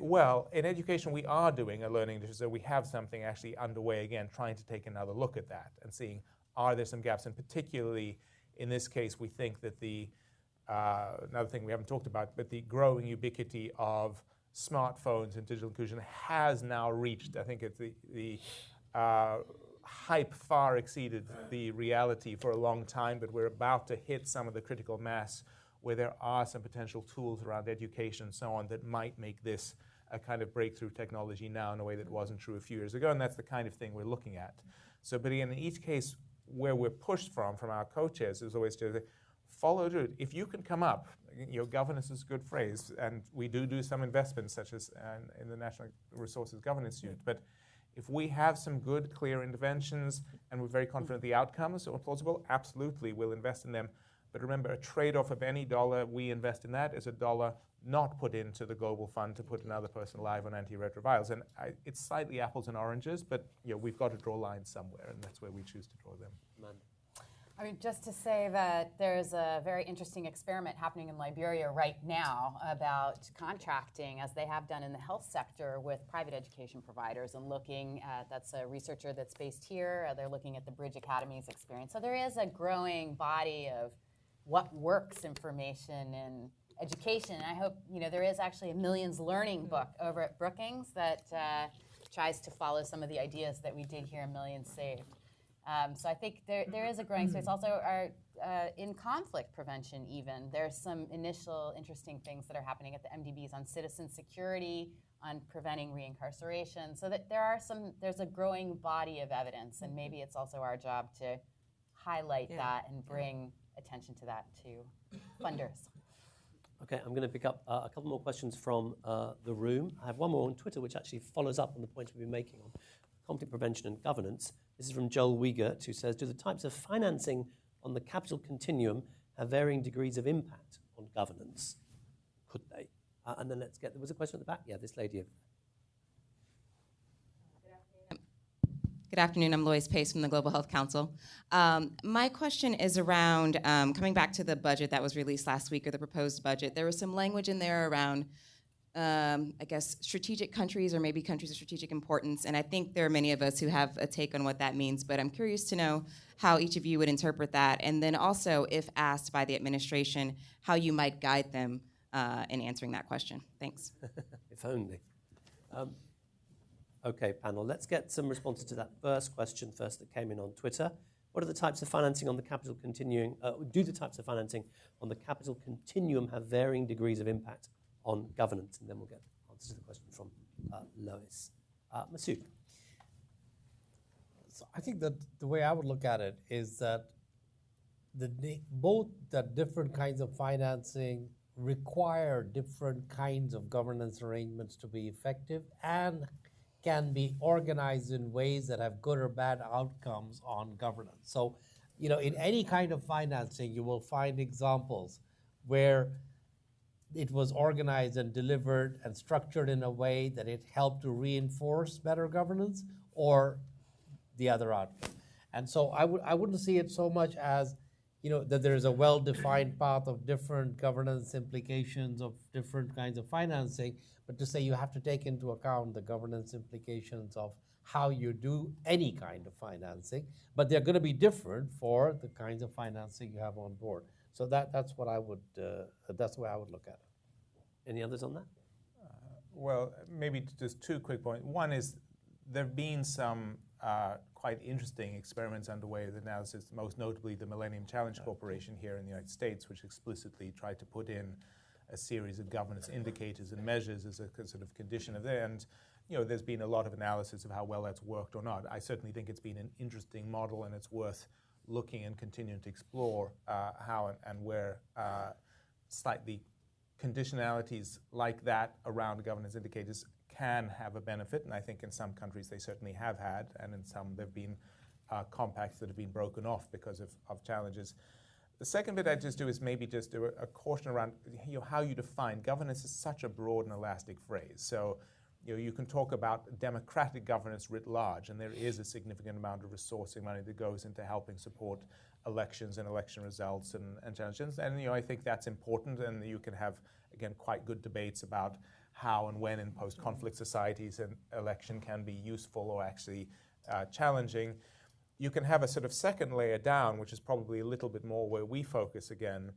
Well, in education we are doing a learning initiative, so we have something actually underway again, trying to take another look at that and seeing, are there some gaps? And particularly in this case, we think that another thing we haven't talked about, but the growing ubiquity of smartphones and digital inclusion has now reached, I think it's the hype far exceeded the reality for a long time, but we're about to hit some of the critical mass where there are some potential tools around education and so on that might make this a kind of breakthrough technology now in a way that wasn't true a few years ago, and that's the kind of thing we're looking at. So, but again, in each case where we're pushed from our co-chairs is always to follow through. If you can come up, governance is a good phrase, and we do some investments such as in the National Resources Governance Unit, but if we have some good, clear interventions and we're very confident the outcomes are plausible, absolutely we'll invest in them. But remember, a trade-off of any dollar we invest in that is a dollar not put into the global fund to put another person live on antiretrovirals. And it's slightly apples and oranges, but we've got to draw lines somewhere, and that's where we choose to draw them. I mean, just to say that there's a very interesting experiment happening in Liberia right now about contracting, as they have done in the health sector, with private education providers and looking at, that's a researcher that's based here, they're looking at the Bridge Academy's experience. So there is a growing body of what works information in education. And I hope, there is actually a Millions Learning book over at Brookings that tries to follow some of the ideas that we did here in Millions Saved. So I think there is a growing space. Also, in conflict prevention even, there's some initial interesting things that are happening at the MDBs on citizen security, on preventing reincarceration. So that there's a growing body of evidence, and maybe it's also our job to highlight that and bring attention to that to funders. Okay, I'm going to pick up a couple more questions from the room. I have one more on Twitter, which actually follows up on the points we've been making on conflict prevention and governance. This is from Joel Wiegert, who says, do the types of financing on the capital continuum have varying degrees of impact on governance? Could they? And then there was a question at the back. Yeah, this lady. Good afternoon. I'm Lois Pace from the Global Health Council. My question is around coming back to the budget that was released last week, or the proposed budget. There was some language in there around strategic countries, or maybe countries of strategic importance. And I think there are many of us who have a take on what that means, but I'm curious to know how each of you would interpret that. And then also, if asked by the administration, how you might guide them in answering that question. Thanks. If only. Okay, panel, let's get some responses to that first question first that came in on Twitter. What are the types of financing on the capital continuum? Do the types of financing on the capital continuum have varying degrees of impact on governance? And then we'll get answers to the question from Lois. Masood. So I think that the way I would look at it is that both the different kinds of financing require different kinds of governance arrangements to be effective, and can be organized in ways that have good or bad outcomes on governance. So, in any kind of financing, you will find examples where it was organized and delivered and structured in a way that it helped to reinforce better governance, or the other outcome. And so I wouldn't see it so much as, that there's a well-defined path of different governance implications of different kinds of financing, but to say you have to take into account the governance implications of how you do any kind of financing, but they're going to be different for the kinds of financing you have on board. So that's what I would, that's the way I would look at it. Any others on that? Well, maybe just two quick points. One is there have been some quite interesting experiments underway with analysis, most notably the Millennium Challenge Corporation here in the United States, which explicitly tried to put in a series of governance indicators and measures as a sort of condition of it. And there's been a lot of analysis of how well that's worked or not. I certainly think it's been an interesting model, and it's worth looking and continuing to explore how and where slightly conditionalities like that around governance indicators can have a benefit, and I think in some countries they certainly have had, and in some there have been compacts that have been broken off because of challenges. The second bit I'd just do is maybe just do a caution around how you define governance is such a broad and elastic phrase. So you can talk about democratic governance writ large, and there is a significant amount of resourcing money that goes into helping support elections and election results and challenges. And I think that's important, and you can have, again, quite good debates about how and when in post-conflict societies an election can be useful or actually challenging. You can have a sort of second layer down, which is probably a little bit more where we focus again,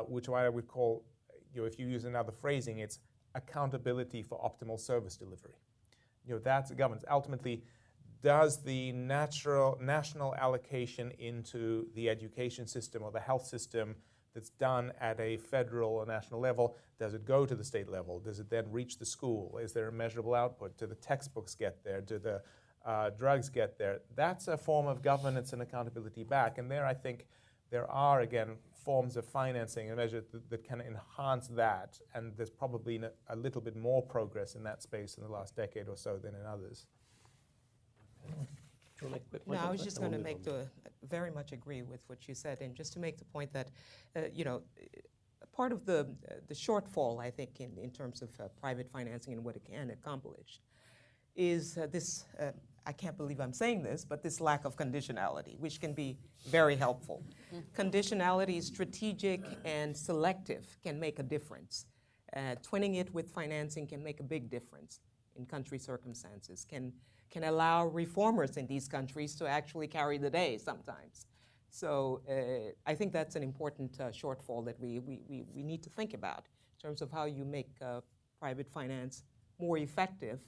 which I would call, if you use another phrasing, it's accountability for optimal service delivery. That's governance. Ultimately, does the national allocation into the education system or the health system that's done at a federal or national level, does it go to the state level? Does it then reach the school? Is there a measurable output? Do the textbooks get there? Do the drugs get there? That's a form of governance and accountability back. And there I think there are, again, forms of financing and measures that can enhance that. And there's probably a little bit more progress in that space in the last decade or so than in others. No, I was just going to very much agree with what you said, and just to make the point that, part of the shortfall, I think, in terms of private financing and what it can accomplish is this, I can't believe I'm saying this, but this lack of conditionality, which can be very helpful. Conditionality, strategic and selective, can make a difference. Twinning it with financing can make a big difference in country circumstances, can allow reformers in these countries to actually carry the day sometimes. So I think that's an important shortfall that we need to think about in terms of how you make private finance more effective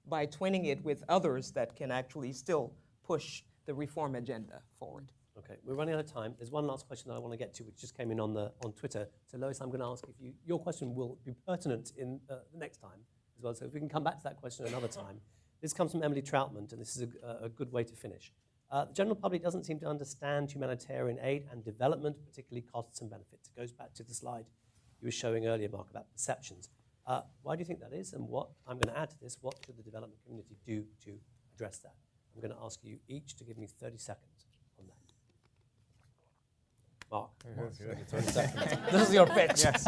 by twinning it with others that can actually still push the reform agenda forward. Okay, we're running out of time. There's one last question that I want to get to, which just came in on Twitter. So Lois, I'm going to ask if your question will be pertinent in the next time as well. So if we can come back to that question another time. This comes from Emily Troutman, and this is a good way to finish. The general public doesn't seem to understand humanitarian aid and development, particularly costs and benefits. It goes back to the slide you were showing earlier, Mark, about perceptions. Why do you think that is? And what I'm going to add to this, what should the development community do to address that? I'm going to ask you each to give me 30 seconds on that. Mark, 30 seconds. This is your pitch. Yes.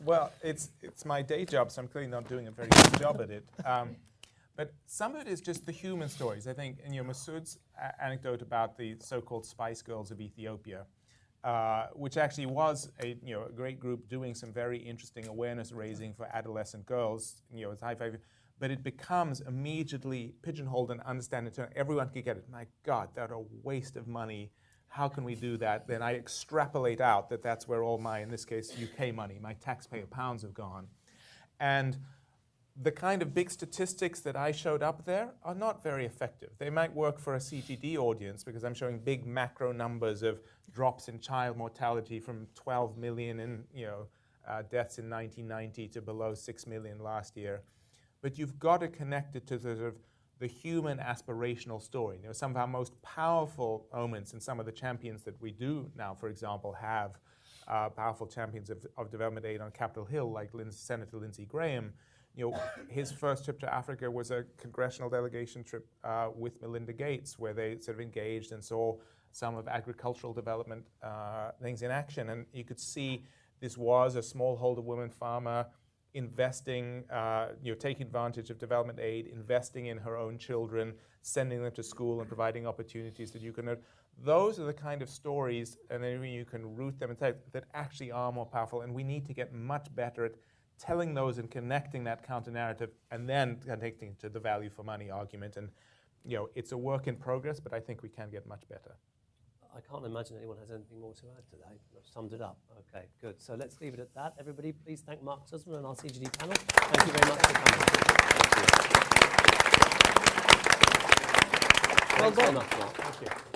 Well, it's my day job, so I'm clearly not doing a very good job at it. But some of it is just the human stories. I think, Masood's anecdote about the so-called Spice Girls of Ethiopia, which actually was a great group doing some very interesting awareness raising for adolescent girls. It's high five, but it becomes immediately pigeonholed and understand it. Everyone can get it. My God, that's a waste of money. How can we do that? Then I extrapolate out that that's where all my, in this case, UK money, my taxpayer pounds have gone, and the kind of big statistics that I showed up there are not very effective. They might work for a CGD audience because I'm showing big macro numbers of drops in child mortality from 12 million in deaths in 1990 to below 6 million last year. But you've got to connect it to the human aspirational story. Some of our most powerful moments and some of the champions that we do now, for example, have powerful champions of development aid on Capitol Hill, like Senator Lindsey Graham. His first trip to Africa was a congressional delegation trip with Melinda Gates, where they sort of engaged and saw some of agricultural development things in action. And you could see this was a smallholder woman farmer investing, taking advantage of development aid, investing in her own children, sending them to school and providing opportunities that you can. Those are the kind of stories, and then you can root them and say that actually are more powerful. And we need to get much better at telling those and connecting that counter-narrative and then connecting to the value for money argument. And, it's a work in progress, but I think we can get much better. I can't imagine anyone has anything more to add to that. I've summed it up. Okay, good. So let's leave it at that. Everybody, please thank Mark Suzman and our CGD panel. Thank you very much for coming. Thank you. Well done. Thanks so much, Mark. Thank you.